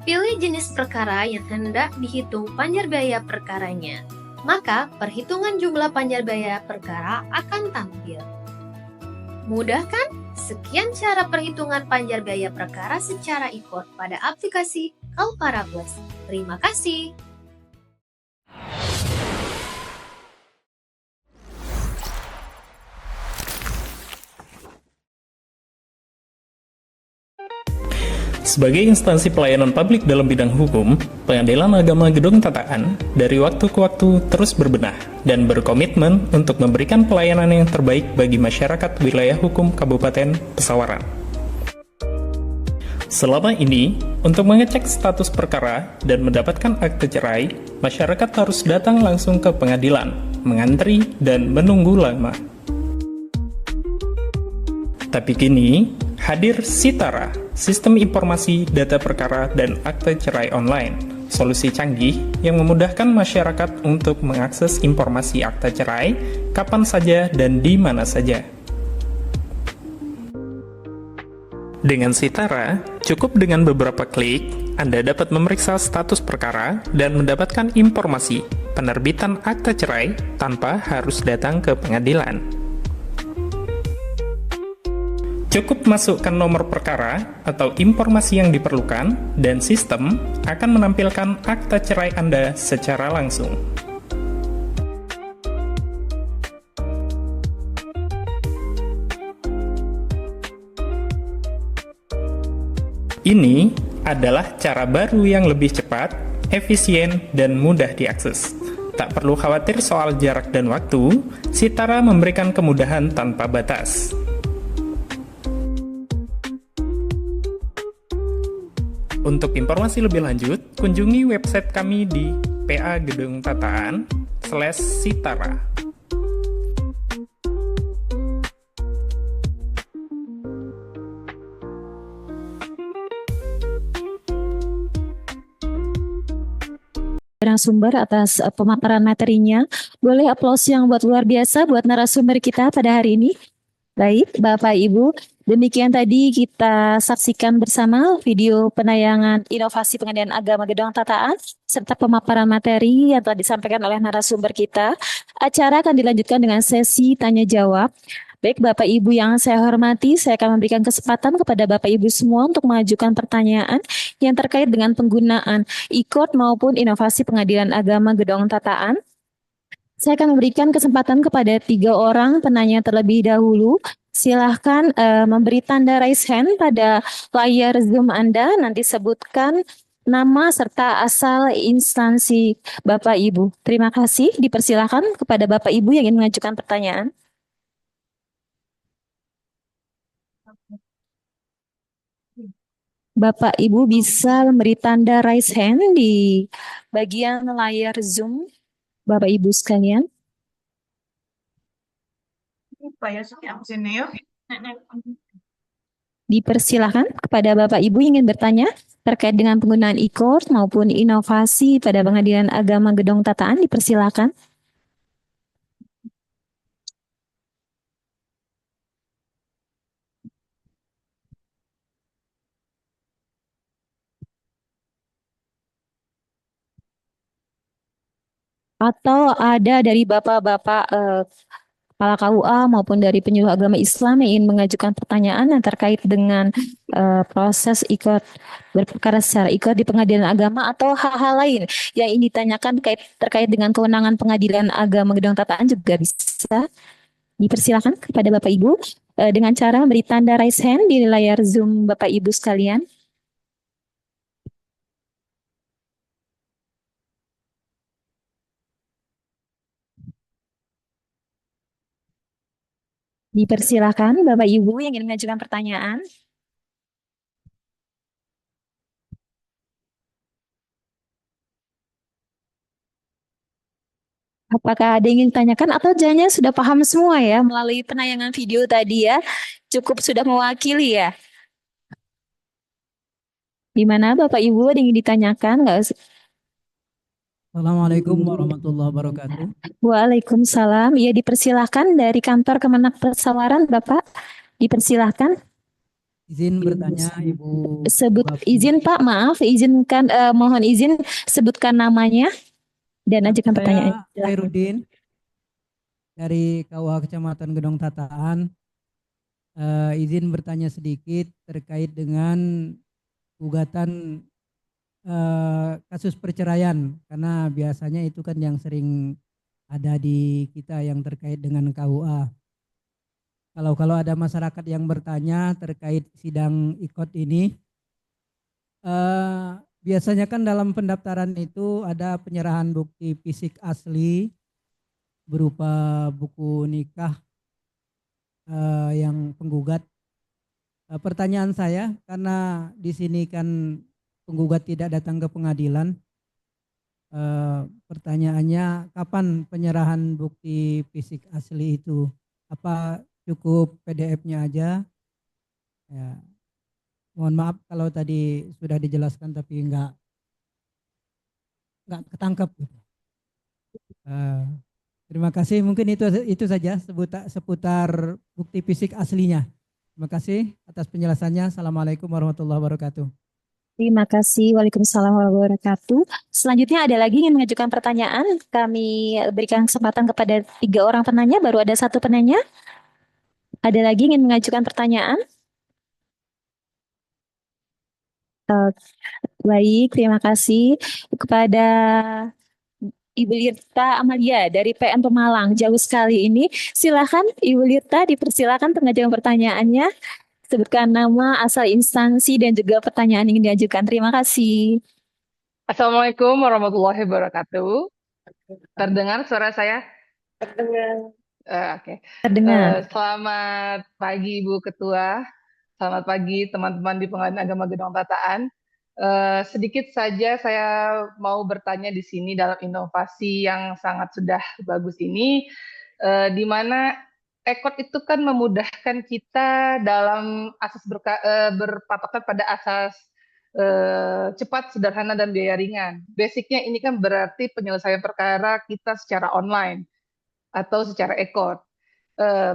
Pilih jenis perkara yang hendak dihitung panjar biaya perkaranya. Maka perhitungan jumlah panjar biaya perkara akan tampil. Mudah kan? Sekian cara perhitungan panjar biaya perkara secara e-court pada aplikasi Kalpara Plus. Terima kasih. Sebagai instansi pelayanan publik dalam bidang hukum, Pengadilan Agama Gedong Tataan dari waktu ke waktu terus berbenah dan berkomitmen untuk memberikan pelayanan yang terbaik bagi masyarakat wilayah hukum Kabupaten Pesawaran. Selama ini, untuk mengecek status perkara dan mendapatkan akte cerai, masyarakat harus datang langsung ke pengadilan, mengantri, dan menunggu lama. Tapi kini, hadir Sitara, Sistem Informasi Data Perkara dan Akte Cerai Online, solusi canggih yang memudahkan masyarakat untuk mengakses informasi akte cerai kapan saja dan di mana saja. Dengan Sitara, cukup dengan beberapa klik, Anda dapat memeriksa status perkara dan mendapatkan informasi penerbitan akte cerai tanpa harus datang ke pengadilan. Cukup masukkan nomor perkara atau informasi yang diperlukan, dan sistem akan menampilkan akta cerai Anda secara langsung. Ini adalah cara baru yang lebih cepat, efisien, dan mudah diakses. Tak perlu khawatir soal jarak dan waktu, Sitara memberikan kemudahan tanpa batas. Untuk informasi lebih lanjut, kunjungi website kami di pa-gedongtataan/sitara. Narasumber atas pemaparan materinya. Boleh aplaus yang luar biasa buat narasumber kita pada hari ini. Baik, Bapak Ibu, demikian tadi kita saksikan bersama video penayangan inovasi Pengadilan Agama Gedong Tataan serta pemaparan materi yang telah disampaikan oleh narasumber kita. Acara akan dilanjutkan dengan sesi tanya jawab. Baik Bapak Ibu yang saya hormati, saya akan memberikan kesempatan kepada Bapak Ibu semua untuk mengajukan pertanyaan yang terkait dengan penggunaan e-court maupun inovasi Pengadilan Agama Gedong Tataan. Saya akan memberikan kesempatan kepada 3 orang penanya terlebih dahulu. Silahkan memberi tanda raise hand pada layar Zoom Anda, nanti sebutkan nama serta asal instansi Bapak Ibu. Terima kasih, dipersilakan kepada Bapak Ibu yang ingin mengajukan pertanyaan. Bapak Ibu bisa memberi tanda raise hand di bagian layar Zoom Bapak Ibu sekalian. Dipersilakan kepada Bapak Ibu yang ingin bertanya terkait dengan penggunaan e-court maupun inovasi pada Pengadilan Agama Gedong Tataan, dipersilakan. Atau ada dari Bapak-Bapak Kepala KUA maupun dari penyuluh agama Islam yang ingin mengajukan pertanyaan yang terkait dengan proses ikut berperkara secara ikut di pengadilan agama atau hal-hal lain yang ingin ditanyakan terkait dengan kewenangan pengadilan agama Gedong Tataan juga bisa dipersilakan kepada Bapak Ibu dengan cara memberi tanda raise hand di layar Zoom Bapak Ibu sekalian. Dipersilakan Bapak Ibu yang ingin mengajukan pertanyaan. Apakah ada yang ingin ditanyakan atau jangan sudah paham semua ya melalui penayangan video tadi ya? Cukup sudah mewakili ya? Gimana Bapak Ibu ada yang ingin ditanyakan? Assalamualaikum warahmatullahi wabarakatuh. Waalaikumsalam. Ya, dipersilahkan dari kantor Kemenak Persawaran Bapak. Dipersilahkan. Izin bertanya Ibu. Izin Pak, maaf, izinkan mohon izin sebutkan namanya dan ajukan pertanyaan. Saya Khairuddin dari KUA Kecamatan Gedong Tataan. Izin bertanya sedikit terkait dengan gugatan kasus perceraian, karena biasanya itu kan yang sering ada di kita yang terkait dengan KUA. Kalau ada masyarakat yang bertanya terkait sidang ikot ini, biasanya kan dalam pendaftaran itu ada penyerahan bukti fisik asli berupa buku nikah yang penggugat. Pertanyaan saya, karena di sini kan penggugat tidak datang ke pengadilan, pertanyaannya kapan penyerahan bukti fisik asli itu? Apa cukup PDF-nya aja? Ya, mohon maaf kalau tadi sudah dijelaskan tapi nggak ketangkap. Terima kasih. Mungkin itu saja seputar bukti fisik aslinya. Terima kasih atas penjelasannya. Assalamualaikum warahmatullahi wabarakatuh. Terima kasih. Waalaikumsalam warahmatullahi wabarakatuh. Selanjutnya ada lagi yang mengajukan pertanyaan. Kami berikan kesempatan kepada 3 orang penanya. Baru ada 1 penanya. Ada lagi yang ingin mengajukan pertanyaan? Baik, terima kasih kepada Ibu Lirta Amalia dari PN Pemalang. Jauh sekali ini. Silakan Ibu Lirta, dipersilakan pengajuan pertanyaannya. Sebutkan nama, asal instansi, dan juga pertanyaan yang ingin diajukan. Terima kasih. Assalamualaikum warahmatullahi wabarakatuh. Terdengar suara saya? Terdengar. Oke. Terdengar. Selamat pagi Ibu Ketua. Selamat pagi teman-teman di Pengadilan Agama Gedong Tataan. Sedikit saja saya mau bertanya di sini dalam inovasi yang sangat sudah bagus ini, di mana ekot itu kan memudahkan kita dalam asas berpatokan pada asas cepat, sederhana, dan biaya ringan. Basicnya ini kan berarti penyelesaian perkara kita secara online atau secara ekot.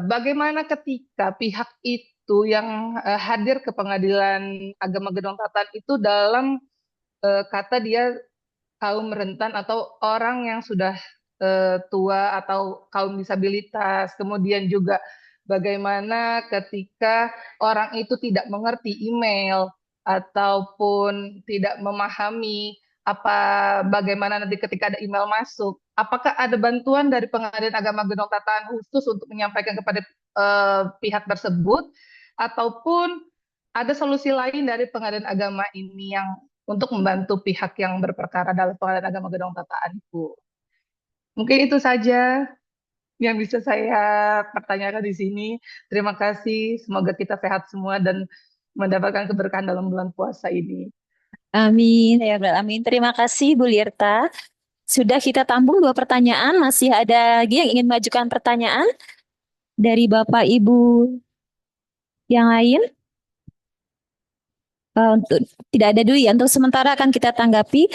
Bagaimana ketika pihak itu yang hadir ke Pengadilan Agama Gedong Tataan itu dalam kata dia kaum rentan atau orang yang sudah tua atau kaum disabilitas, kemudian juga bagaimana ketika orang itu tidak mengerti email ataupun tidak memahami bagaimana nanti ketika ada email masuk apakah ada bantuan dari Pengadilan Agama Gedong Tataan khusus untuk menyampaikan kepada pihak tersebut, ataupun ada solusi lain dari Pengadilan Agama ini yang untuk membantu pihak yang berperkara dalam Pengadilan Agama Gedong Tataan, Bu? Mungkin itu saja yang bisa saya pertanyakan di sini. Terima kasih. Semoga kita sehat semua dan mendapatkan keberkahan dalam bulan puasa ini. Amin, ya Rabbal Alamin. Terima kasih Bu Lirta. Sudah kita tampung 2 pertanyaan. Masih ada lagi yang ingin mengajukan pertanyaan dari Bapak Ibu yang lain? Untuk tidak ada dulu ya. Untuk sementara akan kita tanggapi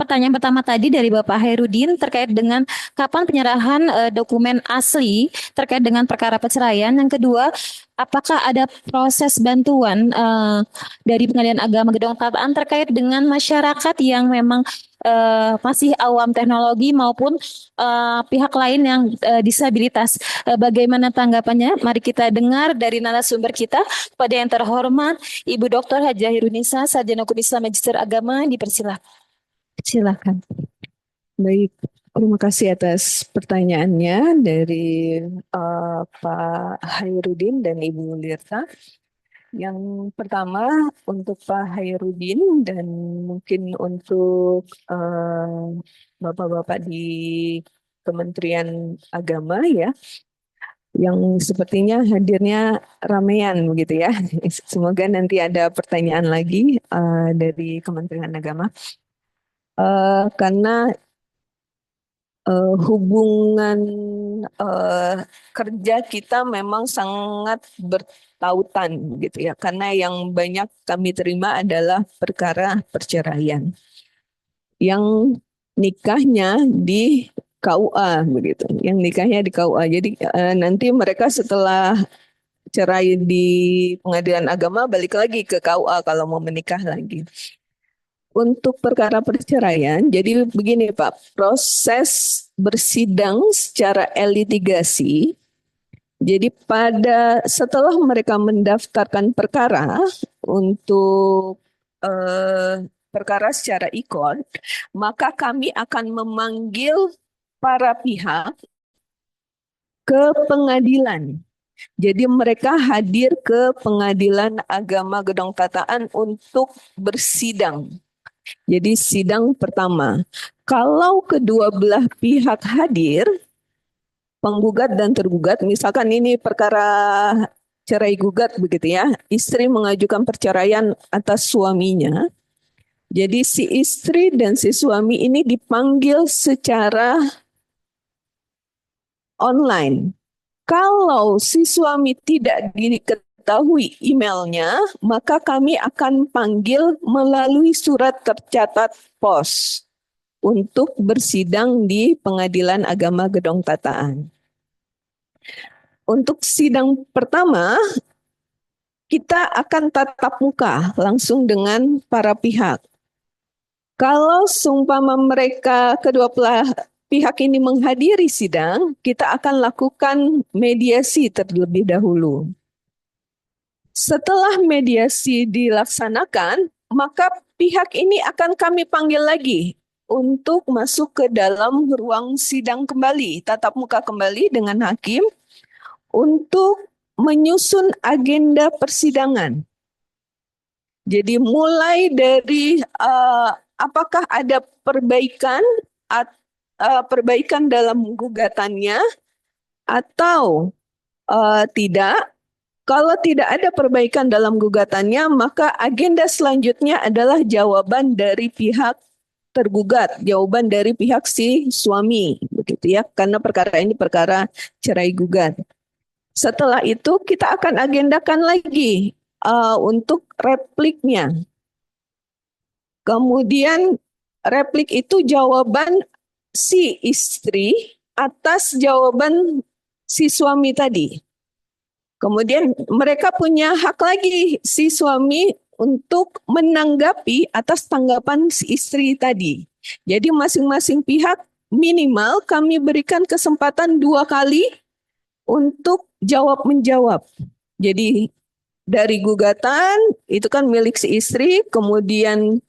pertanyaan pertama tadi dari Bapak Hairudin terkait dengan kapan penyerahan dokumen asli terkait dengan perkara perceraian. Yang kedua, apakah ada proses bantuan dari Pengadilan Agama Gedong Tataan terkait dengan masyarakat yang memang masih awam teknologi maupun pihak lain yang disabilitas. Bagaimana tanggapannya? Mari kita dengar dari narasumber kita. Pada yang terhormat Ibu Dr. Hajah Hirunisa, Sarjana Hukum Islam Magister Agama, dipersilakan. Silakan. Baik, terima kasih atas pertanyaannya dari Pak Hairudin dan Ibu Lirta. Yang pertama untuk Pak Hairudin dan mungkin untuk Bapak-Bapak di Kementerian Agama ya, yang sepertinya hadirnya ramean begitu ya. Semoga nanti ada pertanyaan lagi dari Kementerian Agama. Karena hubungan kerja kita memang sangat bertautan gitu ya, karena yang banyak kami terima adalah perkara perceraian yang nikahnya di KUA begitu, yang nikahnya di KUA. Jadi nanti mereka setelah cerai di Pengadilan Agama balik lagi ke KUA kalau mau menikah lagi. Untuk perkara perceraian, jadi begini Pak, proses bersidang secara litigasi. Jadi setelah mereka mendaftarkan perkara untuk perkara secara e-court, maka kami akan memanggil para pihak ke pengadilan. Jadi mereka hadir ke Pengadilan Agama Gedong Tataan untuk bersidang. Jadi sidang pertama, kalau kedua belah pihak hadir, penggugat dan tergugat, misalkan ini perkara cerai gugat begitu ya, istri mengajukan perceraian atas suaminya, jadi si istri dan si suami ini dipanggil secara online. Kalau si suami tidak diketahui emailnya, maka kami akan panggil melalui surat tercatat pos untuk bersidang di Pengadilan Agama Gedong Tataan. Untuk sidang pertama, kita akan tatap muka langsung dengan para pihak. Kalau seumpama mereka kedua pihak ini menghadiri sidang, kita akan lakukan mediasi terlebih dahulu. Setelah mediasi dilaksanakan, maka pihak ini akan kami panggil lagi untuk masuk ke dalam ruang sidang kembali, tatap muka kembali dengan hakim untuk menyusun agenda persidangan. Jadi mulai dari apakah ada perbaikan dalam gugatannya atau tidak. Kalau tidak ada perbaikan dalam gugatannya, maka agenda selanjutnya adalah jawaban dari pihak tergugat, jawaban dari pihak si suami, begitu ya, karena perkara ini perkara cerai gugat. Setelah itu kita akan agendakan lagi untuk repliknya. Kemudian replik itu jawaban si istri atas jawaban si suami tadi. Kemudian mereka punya hak lagi si suami untuk menanggapi atas tanggapan si istri tadi. Jadi masing-masing pihak minimal kami berikan kesempatan 2 kali untuk jawab-menjawab. Jadi dari gugatan itu kan milik si istri, kemudian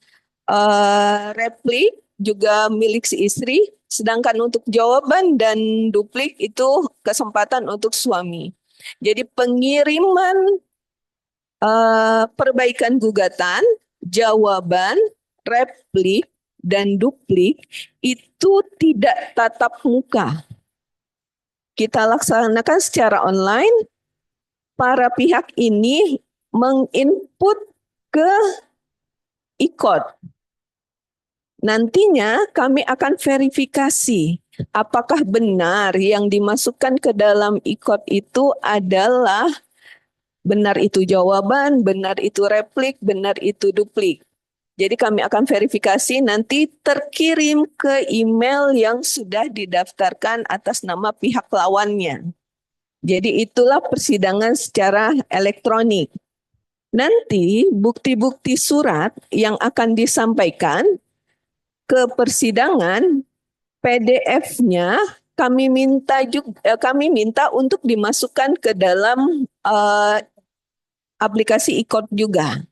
replik juga milik si istri, sedangkan untuk jawaban dan duplik itu kesempatan untuk suami. Jadi pengiriman perbaikan gugatan, jawaban, replik, dan duplik itu tidak tatap muka. Kita laksanakan secara online. Para pihak ini menginput ke e-court. Nantinya kami akan verifikasi apakah benar yang dimasukkan ke dalam e-court itu adalah benar itu jawaban, benar itu replik, benar itu duplik. Jadi kami akan verifikasi nanti terkirim ke email yang sudah didaftarkan atas nama pihak lawannya. Jadi itulah persidangan secara elektronik. Nanti bukti-bukti surat yang akan disampaikan ke persidangan, PDF-nya kami minta untuk dimasukkan ke dalam aplikasi e-court juga.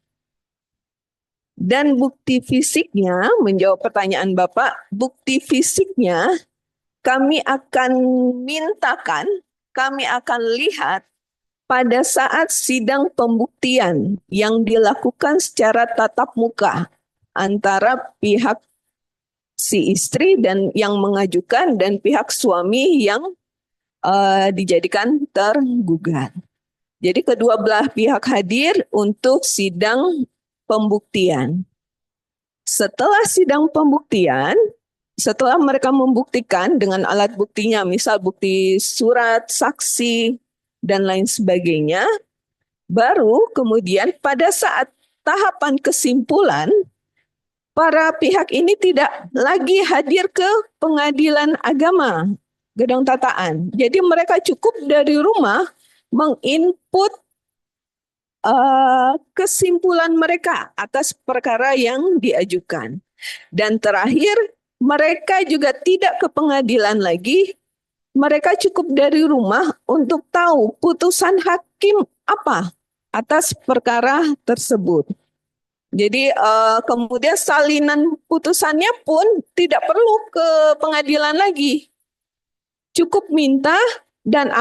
Dan bukti fisiknya, menjawab pertanyaan Bapak, bukti fisiknya kami akan mintakan, kami akan lihat pada saat sidang pembuktian yang dilakukan secara tatap muka antara pihak si istri dan yang mengajukan dan pihak suami yang dijadikan tergugat. Jadi kedua belah pihak hadir untuk sidang pembuktian. Setelah sidang pembuktian, setelah mereka membuktikan dengan alat buktinya, misal bukti surat, saksi, dan lain sebagainya, baru kemudian pada saat tahapan kesimpulan, para pihak ini tidak lagi hadir ke pengadilan agama Gedong Tataan. Jadi mereka cukup dari rumah menginput kesimpulan mereka atas perkara yang diajukan. Dan terakhir, mereka juga tidak ke pengadilan lagi, mereka cukup dari rumah untuk tahu putusan hakim apa atas perkara tersebut. Jadi kemudian salinan putusannya pun tidak perlu ke pengadilan lagi. Cukup minta dan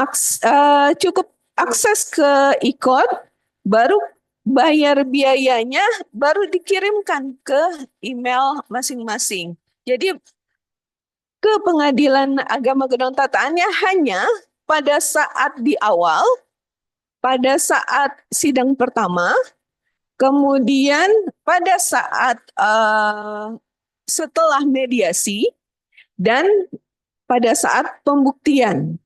cukup akses ke e-court, baru bayar biayanya, baru dikirimkan ke email masing-masing. Jadi ke pengadilan agama Gedong Tataannya hanya pada saat di awal, pada saat sidang pertama, kemudian pada saat setelah mediasi, dan pada saat pembuktian.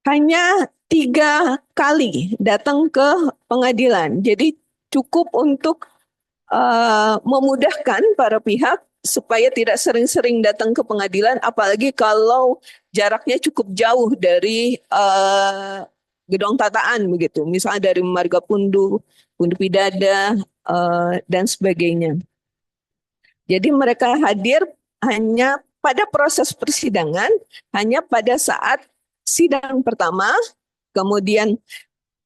Hanya 3 kali datang ke pengadilan. Jadi cukup untuk memudahkan para pihak supaya tidak sering-sering datang ke pengadilan, apalagi kalau jaraknya cukup jauh dari Gedong Tataan begitu, misalnya dari Margapundu, Pundu Pidada, dan sebagainya. Jadi mereka hadir hanya pada proses persidangan, hanya pada saat sidang pertama, kemudian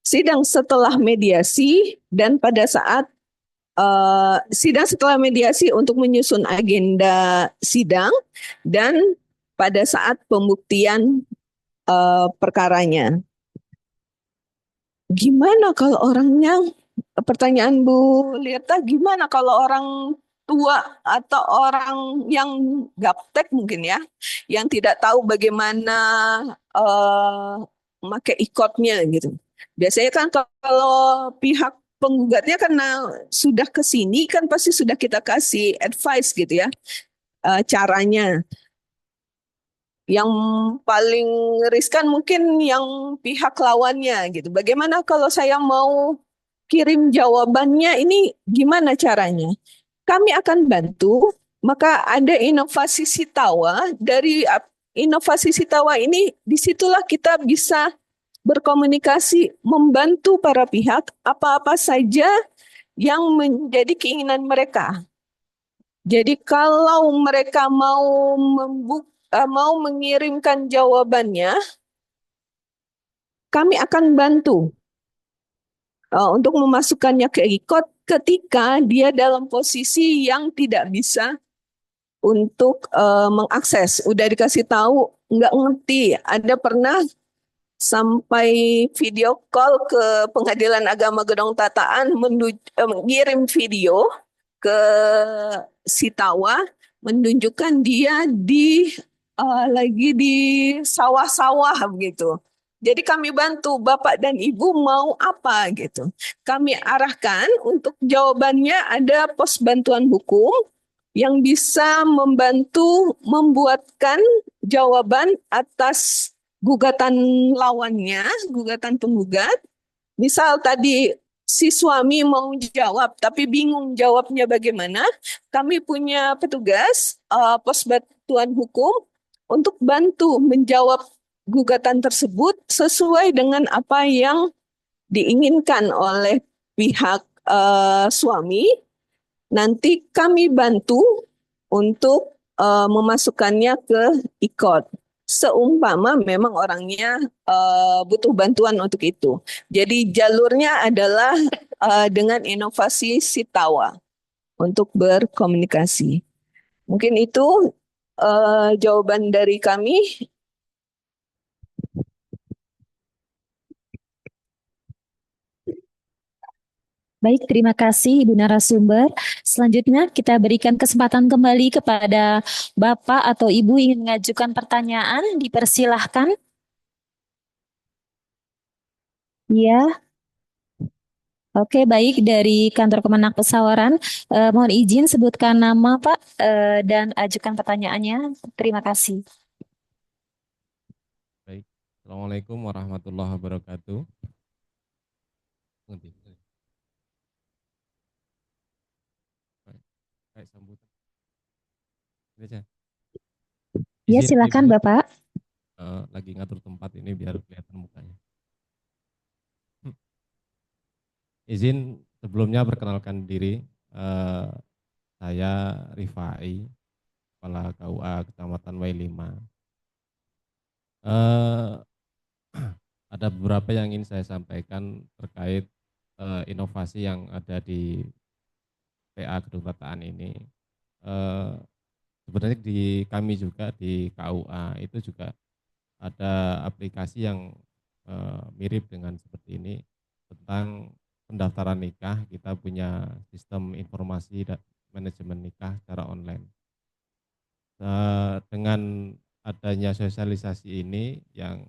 sidang setelah mediasi, dan pada saat sidang setelah mediasi untuk menyusun agenda sidang, dan pada saat pembuktian perkaranya. Gimana kalau orangnya, pertanyaan Bu Lirta, gimana kalau orang tua atau orang yang gaptek mungkin ya, yang tidak tahu bagaimana memakai e-court-nya gitu. Biasanya kan kalau pihak penggugatnya karena sudah ke sini kan pasti sudah kita kasih advice gitu ya, caranya. Yang paling riskan mungkin yang pihak lawannya gitu. Bagaimana kalau saya mau kirim jawabannya, ini gimana caranya? Kami akan bantu, maka ada inovasi Sitawa. Dari inovasi Sitawa ini, disitulah kita bisa berkomunikasi, membantu para pihak apa-apa saja yang menjadi keinginan mereka. Jadi kalau mereka mau mengirimkan jawabannya, kami akan bantu untuk memasukkannya ke e-court ketika dia dalam posisi yang tidak bisa untuk mengakses. Udah dikasih tahu, nggak ngerti. Ada pernah sampai video call ke Pengadilan Agama Gedong Tataan, mengirim video ke Sitawa, menunjukkan dia lagi di sawah-sawah begitu. Jadi kami bantu Bapak dan Ibu mau apa gitu. Kami arahkan untuk jawabannya ada pos bantuan hukum yang bisa membantu membuatkan jawaban atas gugatan lawannya, gugatan penggugat. Misal tadi si suami mau jawab tapi bingung jawabnya bagaimana, kami punya petugas pos bantuan hukum untuk bantu menjawab gugatan tersebut sesuai dengan apa yang diinginkan oleh pihak suami. Nanti kami bantu untuk memasukkannya ke ICOT. Seumpama memang orangnya butuh bantuan untuk itu. Jadi jalurnya adalah dengan inovasi Sitawa untuk berkomunikasi. Mungkin itu jawaban dari kami. Baik, terima kasih Ibu narasumber. Selanjutnya kita berikan kesempatan kembali kepada Bapak atau Ibu ingin mengajukan pertanyaan, dipersilahkan. Ya, oke baik dari Kantor Kemenak Pesawaran. Mohon izin sebutkan nama Pak dan ajukan pertanyaannya. Terima kasih. Baik, Assalamualaikum warahmatullahi wabarakatuh. Baik, sambutan. Ini aja. Ya, Izin, silakan Ibu, Bapak. lagi ngatur tempat ini biar kelihatan mukanya. Izin sebelumnya perkenalkan diri, saya Rifai, Kepala KUA Kecamatan W5. Ada beberapa yang ingin saya sampaikan terkait inovasi yang ada di PA Gedung Tataan ini. Sebenarnya di kami juga di KUA itu juga ada aplikasi yang mirip dengan seperti ini tentang pendaftaran nikah. Kita punya sistem informasi dan manajemen nikah secara online. Dengan adanya sosialisasi ini yang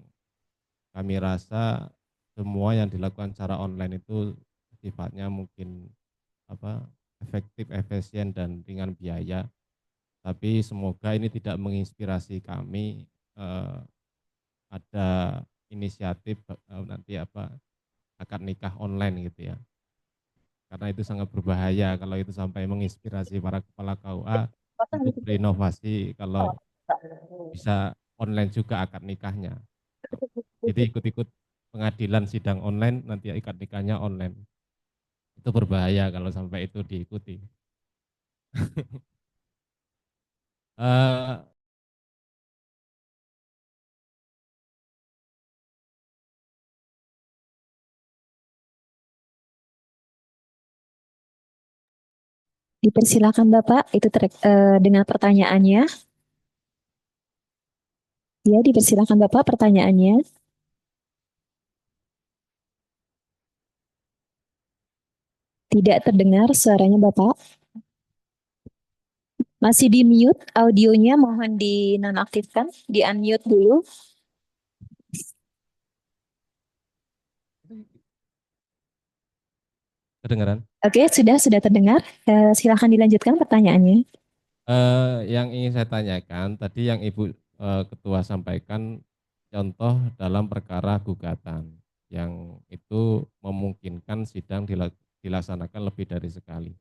kami rasa semua yang dilakukan secara online itu sifatnya mungkin efektif, efisien dan ringan biaya. Tapi semoga ini tidak menginspirasi kami ada inisiatif nanti akad nikah online gitu ya. Karena itu sangat berbahaya kalau itu sampai menginspirasi para kepala KUA untuk berinovasi kalau bisa online juga akad nikahnya. Jadi ikut-ikut pengadilan sidang online, nanti akad nikahnya online. Itu berbahaya kalau sampai itu diikuti. Dipersilakan Bapak, itu dengan pertanyaannya. Ya, dipersilakan Bapak pertanyaannya. Tidak terdengar suaranya Bapak. Masih di mute audionya, mohon dinonaktifkan, di unmute dulu. Kedengaran? Oke, sudah terdengar. Silakan dilanjutkan pertanyaannya. Yang ingin saya tanyakan tadi yang Ibu Ketua sampaikan contoh dalam perkara gugatan yang itu memungkinkan sidang dilaksanakan lebih dari sekali.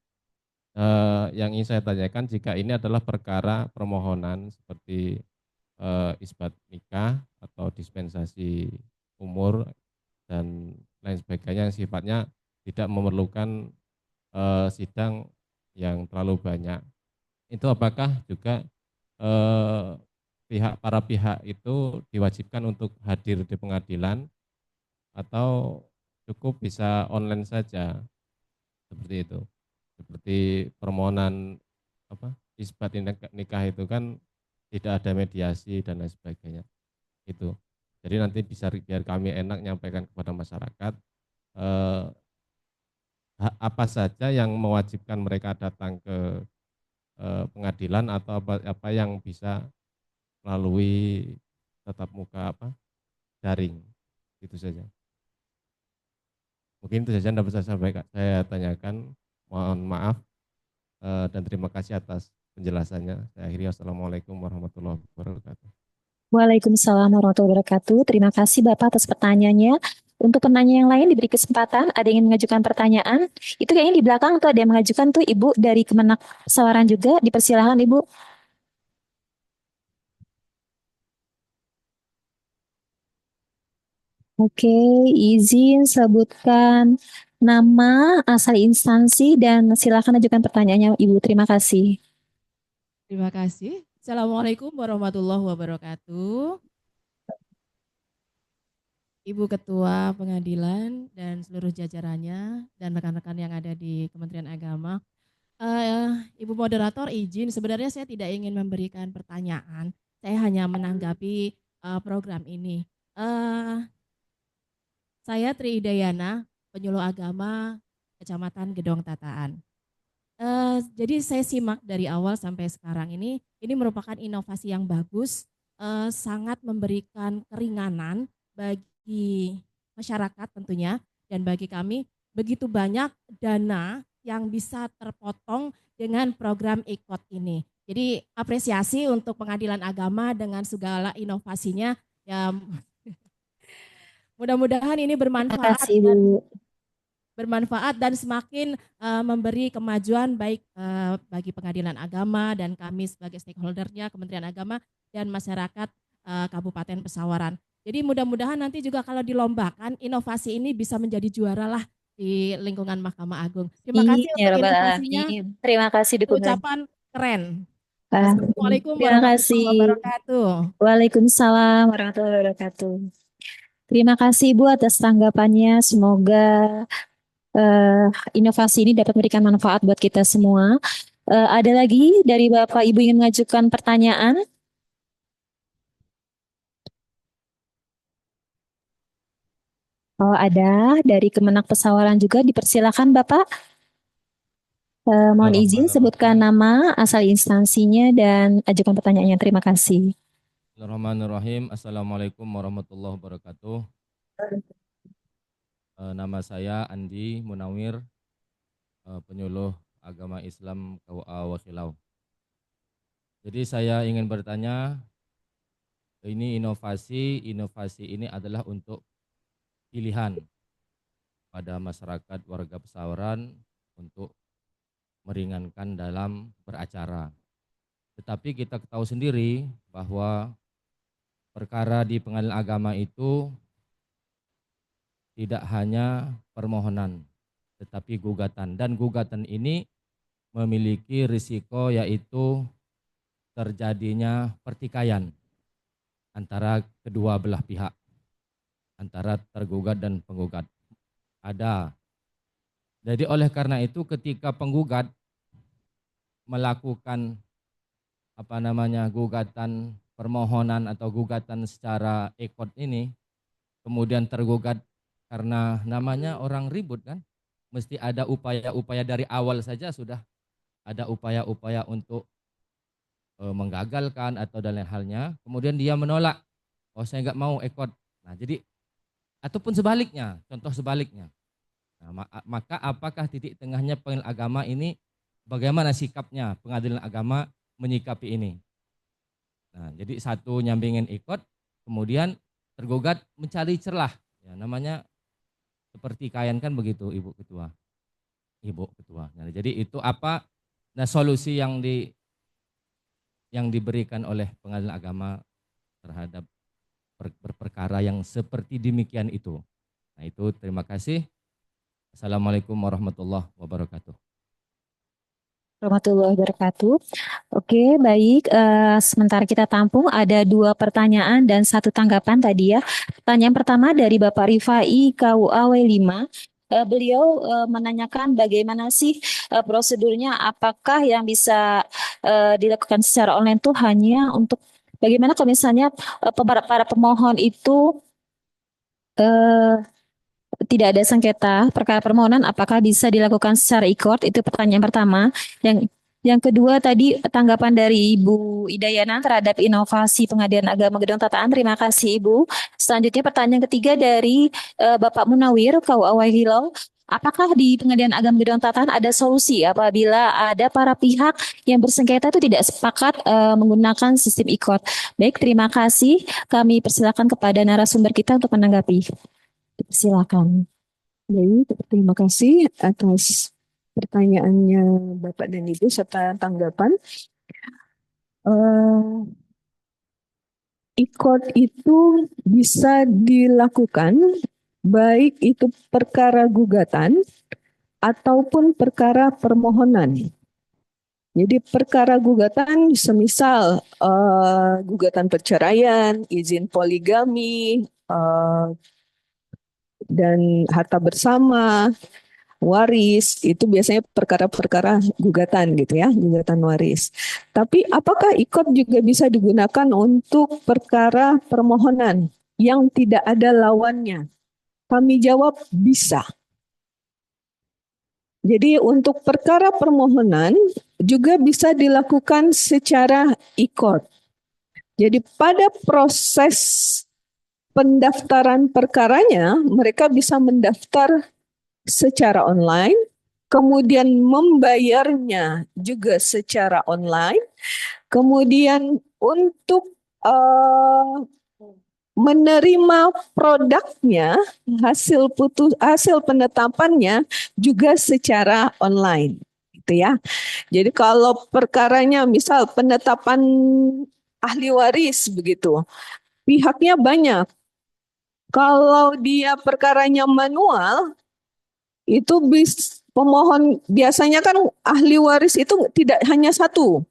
Yang ingin saya tanyakan jika ini adalah perkara permohonan seperti isbat nikah atau dispensasi umur dan lain sebagainya yang sifatnya tidak memerlukan sidang yang terlalu banyak. Itu apakah juga para pihak itu diwajibkan untuk hadir di pengadilan atau cukup bisa online saja seperti itu, seperti permohonan isbat nikah itu kan tidak ada mediasi dan lain sebagainya. Itu. Jadi nanti bisa biar kami enak nyampaikan kepada masyarakat apa saja yang mewajibkan mereka datang ke pengadilan atau apa yang bisa melalui tatap muka daring. Itu saja. Mungkin itu saja yang dapat saya tanyakan. Mohon maaf dan terima kasih atas penjelasannya. Saya akhiri. Wassalamualaikum warahmatullahi wabarakatuh. Waalaikumsalam warahmatullahi wabarakatuh. Terima kasih Bapak atas pertanyaannya. Untuk penanya yang lain diberi kesempatan, ada yang ingin mengajukan pertanyaan? Itu kayaknya di belakang tuh ada yang mengajukan tuh Ibu dari Kemenak Pesawaran juga. Dipersilakan Ibu. Oke, izin sebutkan nama, asal instansi, dan silakan ajukan pertanyaannya Ibu. Terima kasih. Terima kasih. Assalamualaikum warahmatullahi wabarakatuh. Ibu Ketua Pengadilan dan seluruh jajarannya dan rekan-rekan yang ada di Kementerian Agama. Ibu Moderator izin, sebenarnya saya tidak ingin memberikan pertanyaan. Saya hanya menanggapi program ini. Saya Tri Hidayana, penyuluh agama Kecamatan Gedong Tataan. Jadi saya simak dari awal sampai sekarang ini merupakan inovasi yang bagus, sangat memberikan keringanan bagi masyarakat tentunya, dan bagi kami begitu banyak dana yang bisa terpotong dengan program IKOT ini. Jadi apresiasi untuk Pengadilan Agama dengan segala inovasinya. Ya, mudah-mudahan ini bermanfaat. Bermanfaat dan semakin memberi kemajuan baik bagi Pengadilan Agama dan kami sebagai stakeholdernya Kementerian Agama dan masyarakat Kabupaten Pesawaran. Jadi mudah-mudahan nanti juga kalau dilombakan inovasi ini bisa menjadi juara lah di lingkungan Mahkamah Agung. Terima kasih untuk inovasinya. Terima kasih dukungan. Ucapan keren. Assalamualaikum Terima warahmatullahi kasih. wabarakatuh. Waalaikumsalam warahmatullahi wabarakatuh. Terima kasih Ibu atas tanggapannya. Semoga inovasi ini dapat memberikan manfaat buat kita semua. Ada lagi dari Bapak Ibu ingin mengajukan pertanyaan? Oh, ada dari Kemenak Pesawaran juga, dipersilakan Bapak. Mohon izin sebutkan nama, asal instansinya, dan ajukan pertanyaannya. Terima kasih. Bismillahirrahmanirrahim. Assalamualaikum warahmatullahi wabarakatuh. Nama saya Andi Munawir, penyuluh agama Islam KUA Wakilau. Jadi saya ingin bertanya, ini inovasi ini adalah untuk pilihan pada masyarakat warga Pesawaran untuk meringankan dalam beracara. Tetapi kita tahu sendiri bahwa perkara di Pengadilan Agama itu tidak hanya permohonan, tetapi gugatan. Dan gugatan ini memiliki risiko yaitu terjadinya pertikaian antara kedua belah pihak, antara tergugat dan penggugat. Ada. Jadi oleh karena itu ketika penggugat melakukan gugatan permohonan atau gugatan secara ekot ini, kemudian tergugat karena namanya orang ribut kan, mesti ada upaya-upaya dari awal saja sudah ada upaya-upaya untuk menggagalkan atau dan lain halnya, kemudian dia menolak, oh saya nggak mau ekot. Nah jadi ataupun sebaliknya, contoh sebaliknya. Nah, maka apakah titik tengahnya Pengadilan Agama ini, bagaimana sikapnya Pengadilan Agama menyikapi ini? Nah, jadi satu nyampingin ikut, kemudian tergugat mencari celah, ya namanya seperti kayan kan begitu Ibu Ketua. Nah, jadi itu apa? Nah, solusi yang diberikan oleh Pengadilan Agama terhadap perkara yang seperti demikian itu. Nah, itu terima kasih. Assalamualaikum warahmatullahi wabarakatuh. Warahmatullahi wabarakatuh. Oke, baik. Sementara kita tampung ada 2 pertanyaan dan 1 tanggapan tadi ya. Pertanyaan pertama dari Bapak Rifai KUA W5. Beliau menanyakan bagaimana sih prosedurnya, apakah yang bisa dilakukan secara online itu hanya untuk bagaimana kalau misalnya para pemohon itu tidak ada sengketa perkara permohonan, apakah bisa dilakukan secara e-court? Itu pertanyaan pertama. Yang kedua tadi tanggapan dari Ibu Idayana terhadap inovasi Pengadilan Agama Gedong Tataan. Terima kasih Ibu. Selanjutnya pertanyaan ketiga dari Bapak Munawir KUA Wahilau. Apakah di Pengadilan Agama Gedong Tataan ada solusi apabila ada para pihak yang bersengketa itu tidak sepakat menggunakan sistem e-court? Baik, terima kasih. Kami persilakan kepada narasumber kita untuk menanggapi. Silakan. Baik, terima kasih atas pertanyaannya Bapak dan Ibu serta tanggapan. E-court itu bisa dilakukan baik itu perkara gugatan ataupun perkara permohonan. Jadi perkara gugatan semisal gugatan perceraian, izin poligami, dan harta bersama, waris, itu biasanya perkara-perkara gugatan gitu ya, gugatan waris. Tapi apakah e-court juga bisa digunakan untuk perkara permohonan yang tidak ada lawannya? Kami jawab bisa. Jadi untuk perkara permohonan juga bisa dilakukan secara e-court. Jadi pada proses pendaftaran perkaranya, mereka bisa mendaftar secara online, kemudian membayarnya juga secara online, kemudian untuk menerima produknya, hasil penetapannya juga secara online, gitu ya. Jadi kalau perkaranya misal penetapan ahli waris begitu, pihaknya banyak. Kalau dia perkaranya manual, itu pemohon biasanya kan ahli waris itu tidak hanya satu.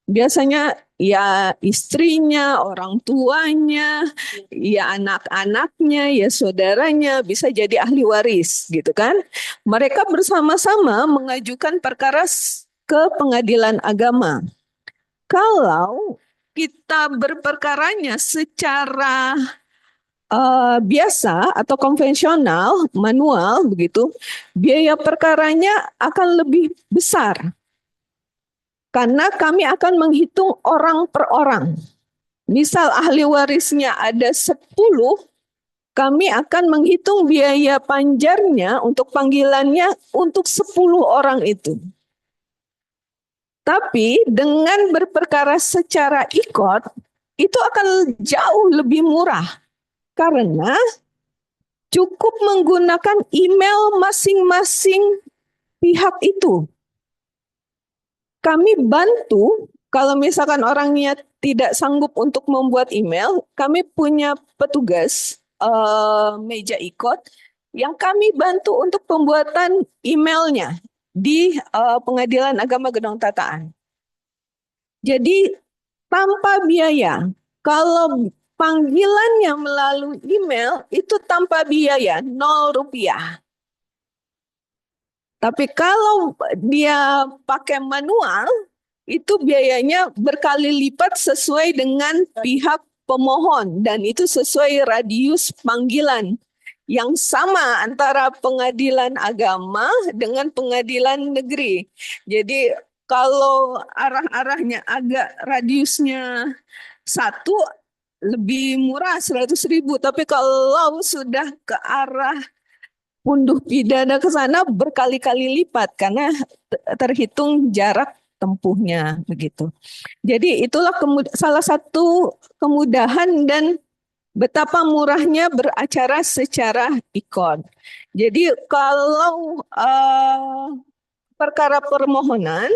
Biasanya ya istrinya, orang tuanya, ya anak-anaknya, ya saudaranya bisa jadi ahli waris gitu kan. Mereka bersama-sama mengajukan perkara ke pengadilan agama. Kalau kita berperkaranya secara biasa atau konvensional, manual begitu, biaya perkaranya akan lebih besar. Karena kami akan menghitung orang per orang. Misal ahli warisnya ada 10, kami akan menghitung biaya panjarnya untuk panggilannya untuk 10 orang itu. Tapi dengan berperkara secara e-court, itu akan jauh lebih murah. Karena cukup menggunakan email masing-masing pihak itu. Kami bantu, kalau misalkan orangnya tidak sanggup untuk membuat email, kami punya petugas meja e-court yang kami bantu untuk pembuatan emailnya di Pengadilan Agama Gedong Tataan. Jadi tanpa biaya. Kalau panggilannya melalui email itu tanpa biaya, 0 rupiah. Tapi kalau dia pakai manual, itu biayanya berkali lipat sesuai dengan pihak pemohon. Dan itu sesuai radius panggilan yang sama antara pengadilan agama dengan pengadilan negeri. Jadi kalau arah-arahnya agak radiusnya 1, lebih murah 100.000. Tapi kalau sudah ke arah punduh pidana ke sana berkali-kali lipat karena terhitung jarak tempuhnya begitu. Jadi itulah salah satu kemudahan dan betapa murahnya beracara secara e-court. Jadi kalau perkara permohonan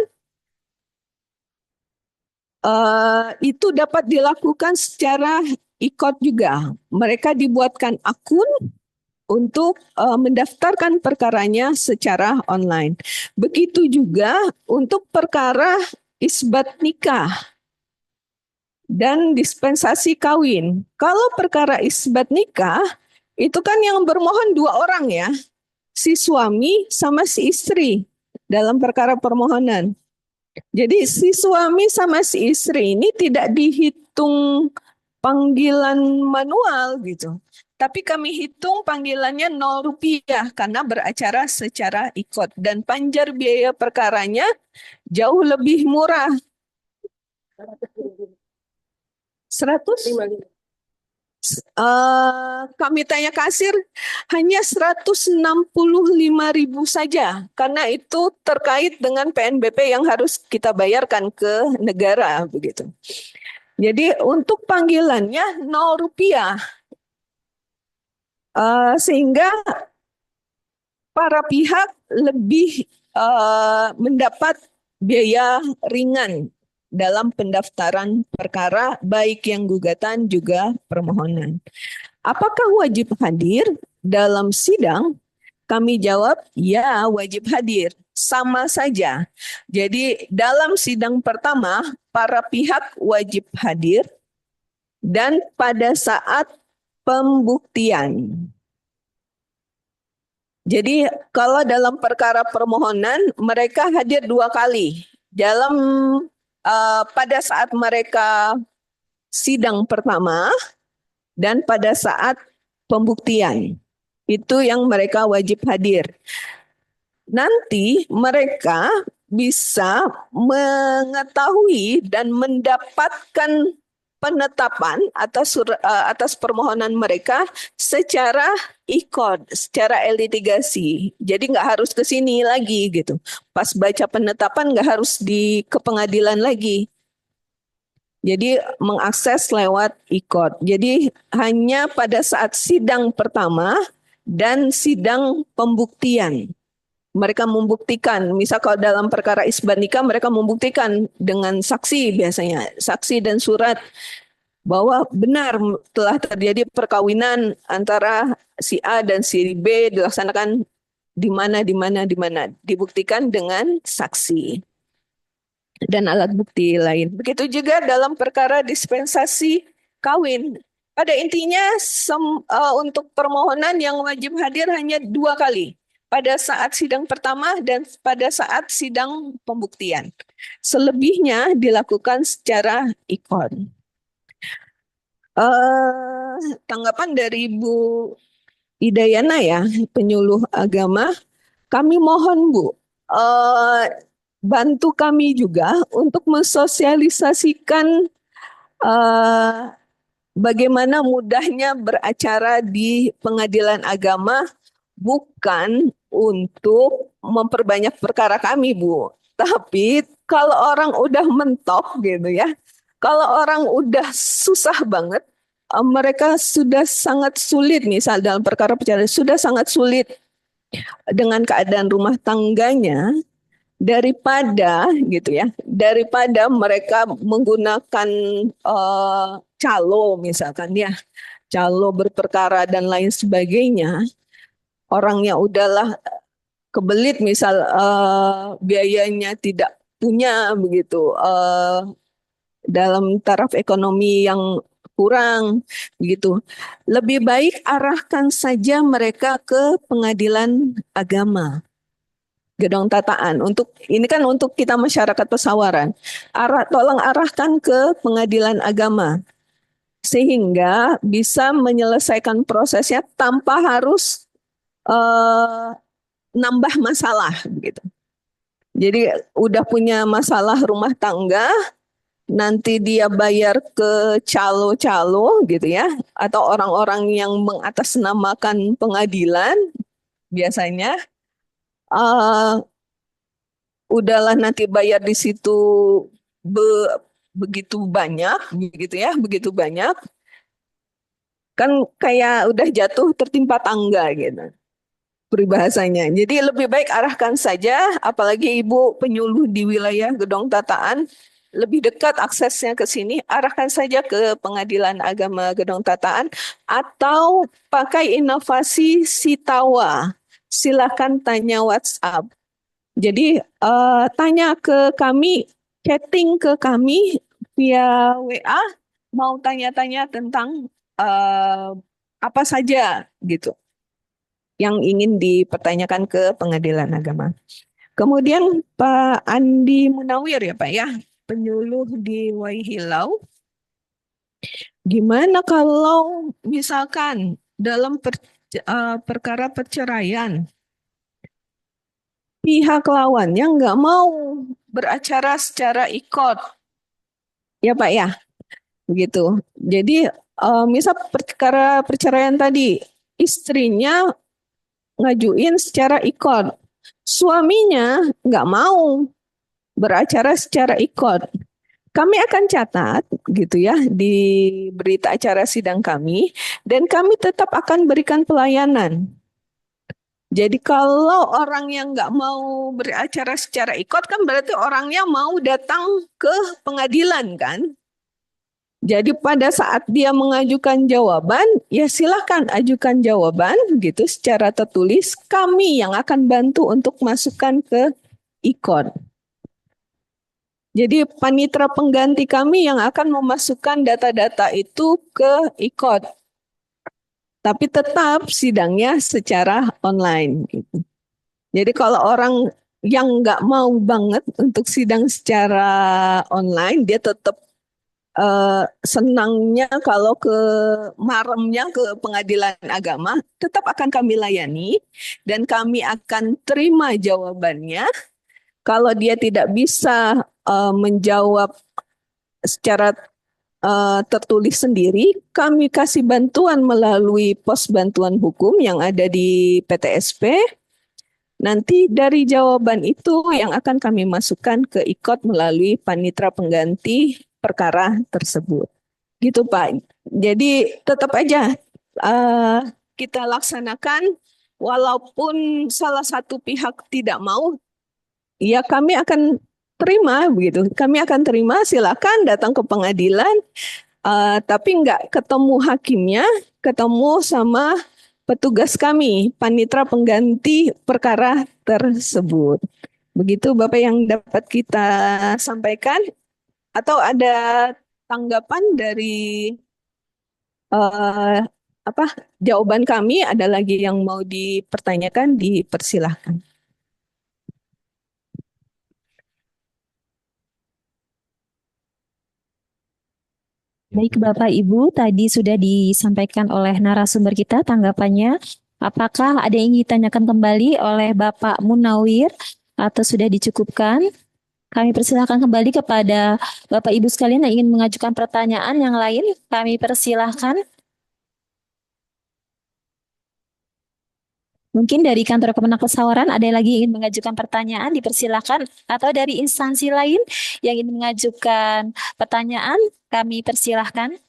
itu dapat dilakukan secara e-court juga. Mereka dibuatkan akun untuk mendaftarkan perkaranya secara online. Begitu juga untuk perkara isbat nikah dan dispensasi kawin. Kalau perkara isbat nikah, itu kan yang bermohon 2 orang ya, si suami sama si istri dalam perkara permohonan. Jadi si suami sama si istri ini tidak dihitung panggilan manual gitu. Tapi kami hitung panggilannya 0 rupiah karena beracara secara ikut. Dan panjar biaya perkaranya jauh lebih murah. 100? Kami tanya kasir hanya 165.000 saja karena itu terkait dengan PNBP yang harus kita bayarkan ke negara begitu. Jadi untuk panggilannya 0 rupiah. Sehingga para pihak lebih mendapat biaya ringan dalam pendaftaran perkara baik yang gugatan juga permohonan. Apakah wajib hadir dalam sidang? Kami jawab, ya wajib hadir. Sama saja. Jadi dalam sidang pertama, para pihak wajib hadir dan pada saat pembuktian. Jadi kalau dalam perkara permohonan, mereka hadir 2 kali. Pada saat mereka sidang pertama dan pada saat pembuktian. Itu yang mereka wajib hadir. Nanti mereka bisa mengetahui dan mendapatkan penetapan atas permohonan mereka secara e-court, secara e-litigasi. Jadi nggak harus ke sini lagi gitu. Pas baca penetapan nggak harus ke pengadilan lagi. Jadi mengakses lewat e-court. Jadi hanya pada saat sidang pertama dan sidang pembuktian. Mereka membuktikan, misal kalau dalam perkara isbat nikah mereka membuktikan dengan saksi biasanya, saksi dan surat bahwa benar telah terjadi perkawinan antara si A dan si B dilaksanakan di mana, dibuktikan dengan saksi dan alat bukti lain. Begitu juga dalam perkara dispensasi kawin. Pada intinya untuk permohonan yang wajib hadir hanya 2 kali. Pada saat sidang pertama dan pada saat sidang pembuktian. Selebihnya dilakukan secara e-court. Tanggapan dari Bu Idayana ya, penyuluh agama, kami mohon Bu, bantu kami juga untuk mensosialisasikan bagaimana mudahnya beracara di pengadilan agama, bukan untuk memperbanyak perkara kami, Bu. Tapi kalau orang udah mentok gitu ya, kalau orang udah susah banget, mereka sudah sangat sulit, misal dalam perkara perceraian, sudah sangat sulit dengan keadaan rumah tangganya, daripada mereka menggunakan calo misalkan ya, calo berperkara dan lain sebagainya. Orangnya udahlah kebelit misal biayanya tidak punya begitu, dalam taraf ekonomi yang kurang begitu. Lebih baik arahkan saja mereka ke pengadilan agama, gedung tataan. Ini kan untuk kita masyarakat pesawaran. Tolong arahkan ke pengadilan agama sehingga bisa menyelesaikan prosesnya tanpa harus nambah masalah begitu. Jadi udah punya masalah rumah tangga, nanti dia bayar ke calo-calo gitu ya, atau orang-orang yang mengatasnamakan pengadilan biasanya, udahlah nanti bayar di situ begitu banyak kan kayak udah jatuh tertimpa tangga gitu peribahasanya. Jadi lebih baik arahkan saja, apalagi Ibu penyuluh di wilayah Gedong Tataan, lebih dekat aksesnya ke sini, arahkan saja ke Pengadilan Agama Gedong Tataan atau pakai inovasi Sitawa. Silakan tanya WhatsApp. Jadi tanya ke kami, chatting ke kami via WA, mau tanya-tanya tentang apa saja gitu yang ingin dipertanyakan ke pengadilan agama. Kemudian Pak Andi Munawir ya Pak ya, penyuluh di Waihilau. Gimana kalau misalkan dalam perkara perceraian, pihak lawannya nggak mau beracara secara ikut, ya Pak ya, begitu. Jadi misal perkara perceraian tadi, istrinya ngajuin secara ikut, suaminya nggak mau beracara secara ikut. Kami akan catat gitu ya di berita acara sidang kami dan kami tetap akan berikan pelayanan. Jadi kalau orang yang nggak mau beracara secara ikut kan berarti orangnya mau datang ke pengadilan kan. Jadi pada saat dia mengajukan jawaban, ya silahkan ajukan jawaban gitu secara tertulis. Kami yang akan bantu untuk masukkan ke ikon. Jadi panitera pengganti kami yang akan memasukkan data-data itu ke ikon. Tapi tetap sidangnya secara online. Gitu. Jadi kalau orang yang nggak mau banget untuk sidang secara online, dia tetap senangnya kalau maremnya ke pengadilan agama, tetap akan kami layani dan kami akan terima jawabannya. Kalau dia tidak bisa menjawab secara tertulis sendiri, kami kasih bantuan melalui pos bantuan hukum yang ada di PTSP. Nanti dari jawaban itu yang akan kami masukkan ke ikot melalui panitera pengganti perkara tersebut. Gitu Pak. Jadi tetap aja kita laksanakan walaupun salah satu pihak tidak mau, ya kami akan terima begitu. Kami akan terima, silakan datang ke pengadilan, tapi nggak ketemu hakimnya, ketemu sama petugas kami, panitera pengganti perkara tersebut. Begitu Bapak yang dapat kita sampaikan, atau ada tanggapan dari jawaban kami, ada lagi yang mau dipertanyakan, dipersilahkan. Baik Bapak Ibu, tadi sudah disampaikan oleh narasumber kita tanggapannya. Apakah ada yang ingin ditanyakan kembali oleh Bapak Munawir atau sudah dicukupkan? Kami persilahkan kembali kepada Bapak Ibu sekalian yang ingin mengajukan pertanyaan yang lain. Kami persilahkan. Mungkin dari kantor Kemenak Pesawaran ada yang lagi ingin mengajukan pertanyaan, dipersilahkan. Atau dari instansi lain yang ingin mengajukan pertanyaan, kami persilahkan.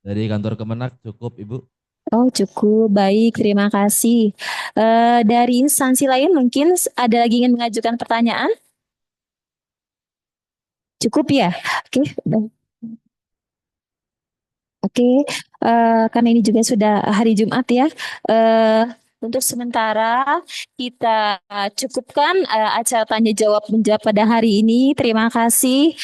Dari kantor Kemenak cukup Ibu. Oh cukup, baik, terima kasih. Dari instansi lain mungkin ada lagi ingin mengajukan pertanyaan? Cukup ya? Oke, baik. Oke, karena ini juga sudah hari Jumat ya. Untuk sementara kita cukupkan acara tanya jawab menjawab pada hari ini. Terima kasih.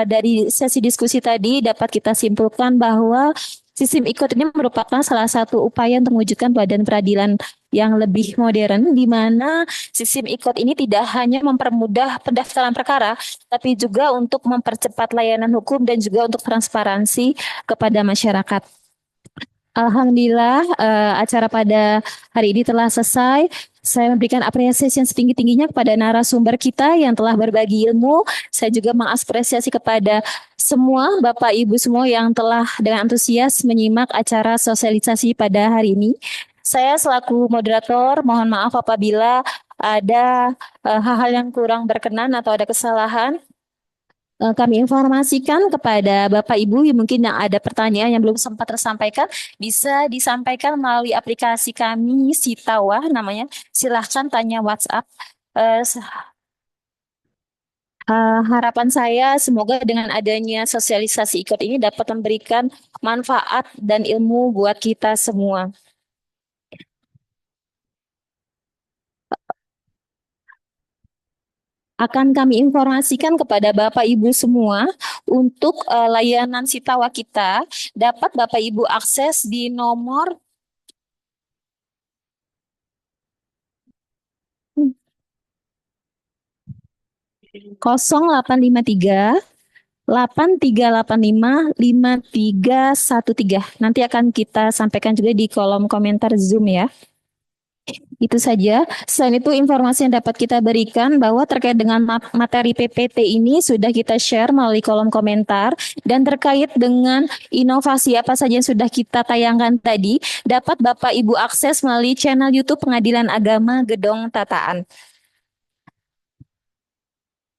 Dari sesi diskusi tadi dapat kita simpulkan bahwa sistem ikut ini merupakan salah satu upaya untuk mewujudkan badan peradilan yang lebih modern, di mana sistem ikut ini tidak hanya mempermudah pendaftaran perkara, tapi juga untuk mempercepat layanan hukum dan juga untuk transparansi kepada masyarakat. Alhamdulillah acara pada hari ini telah selesai. Saya memberikan apresiasi yang setinggi-tingginya kepada narasumber kita yang telah berbagi ilmu. Saya juga mengapresiasi kepada semua Bapak Ibu semua yang telah dengan antusias menyimak acara sosialisasi pada hari ini. Saya selaku moderator mohon maaf apabila ada hal-hal yang kurang berkenan atau ada kesalahan. Kami informasikan kepada Bapak Ibu yang mungkin yang ada pertanyaan yang belum sempat tersampaikan, bisa disampaikan melalui aplikasi kami Sitawa namanya. Silahkan tanya WhatsApp. Harapan saya semoga dengan adanya sosialisasi ikut ini dapat memberikan manfaat dan ilmu buat kita semua. Akan kami informasikan kepada Bapak Ibu semua untuk layanan Sitawa kita dapat Bapak Ibu akses di nomor 0853 8385 5313. Nanti akan kita sampaikan juga di kolom komentar Zoom ya. Itu saja. Selain itu informasi yang dapat kita berikan bahwa terkait dengan materi PPT ini sudah kita share melalui kolom komentar, dan terkait dengan inovasi apa saja yang sudah kita tayangkan tadi dapat Bapak Ibu akses melalui channel YouTube Pengadilan Agama Gedong Tataan.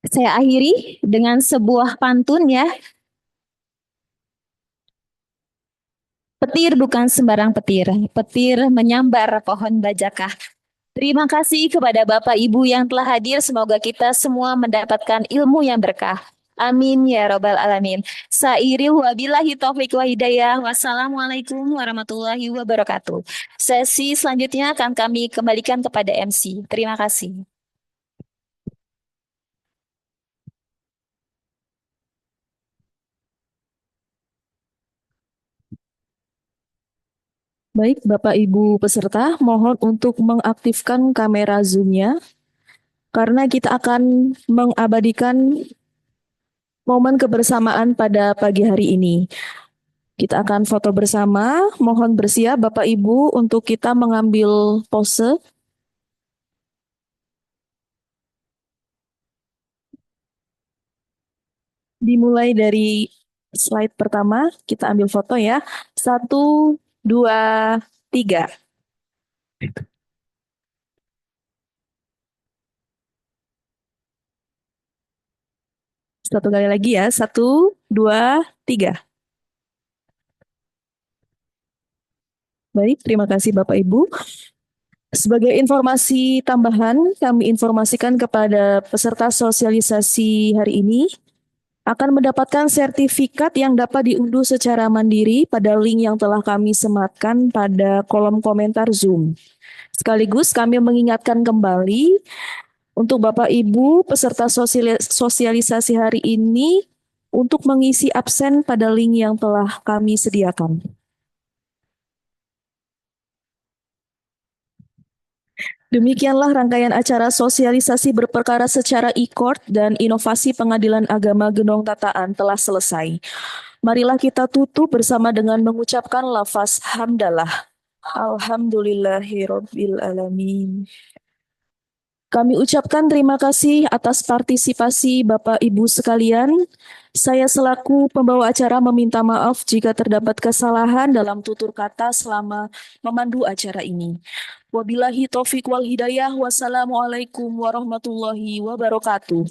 Saya akhiri dengan sebuah pantun ya. Petir bukan sembarang petir, petir menyambar pohon bajakah. Terima kasih kepada Bapak Ibu yang telah hadir. Semoga kita semua mendapatkan ilmu yang berkah. Amin ya robbal alamin. Sairi wabillahi taufiq wa hidayah. Wassalamualaikum warahmatullahi wabarakatuh. Sesi selanjutnya akan kami kembalikan kepada MC. Terima kasih. Baik, Bapak Ibu peserta, mohon untuk mengaktifkan kamera Zoom-nya karena kita akan mengabadikan momen kebersamaan pada pagi hari ini. Kita akan foto bersama, mohon bersiap Bapak Ibu untuk kita mengambil pose. Dimulai dari slide pertama, kita ambil foto ya. 1, 2, 3. Satu kali lagi ya. 1, 2, 3. Baik, terima kasih Bapak Ibu. Sebagai informasi tambahan, kami informasikan kepada peserta sosialisasi hari ini akan mendapatkan sertifikat yang dapat diunduh secara mandiri pada link yang telah kami sematkan pada kolom komentar Zoom. Sekaligus kami mengingatkan kembali untuk Bapak Ibu peserta sosialisasi hari ini untuk mengisi absen pada link yang telah kami sediakan. Demikianlah rangkaian acara sosialisasi berperkara secara e-court dan inovasi Pengadilan Agama Gedong Tataan telah selesai. Marilah kita tutup bersama dengan mengucapkan lafaz hamdalah. Alhamdulillahirabbil alamin. Kami ucapkan terima kasih atas partisipasi Bapak Ibu sekalian. Saya selaku pembawa acara meminta maaf jika terdapat kesalahan dalam tutur kata selama memandu acara ini. Wabillahi taufiq wal hidayah. Wassalamualaikum warahmatullahi wabarakatuh.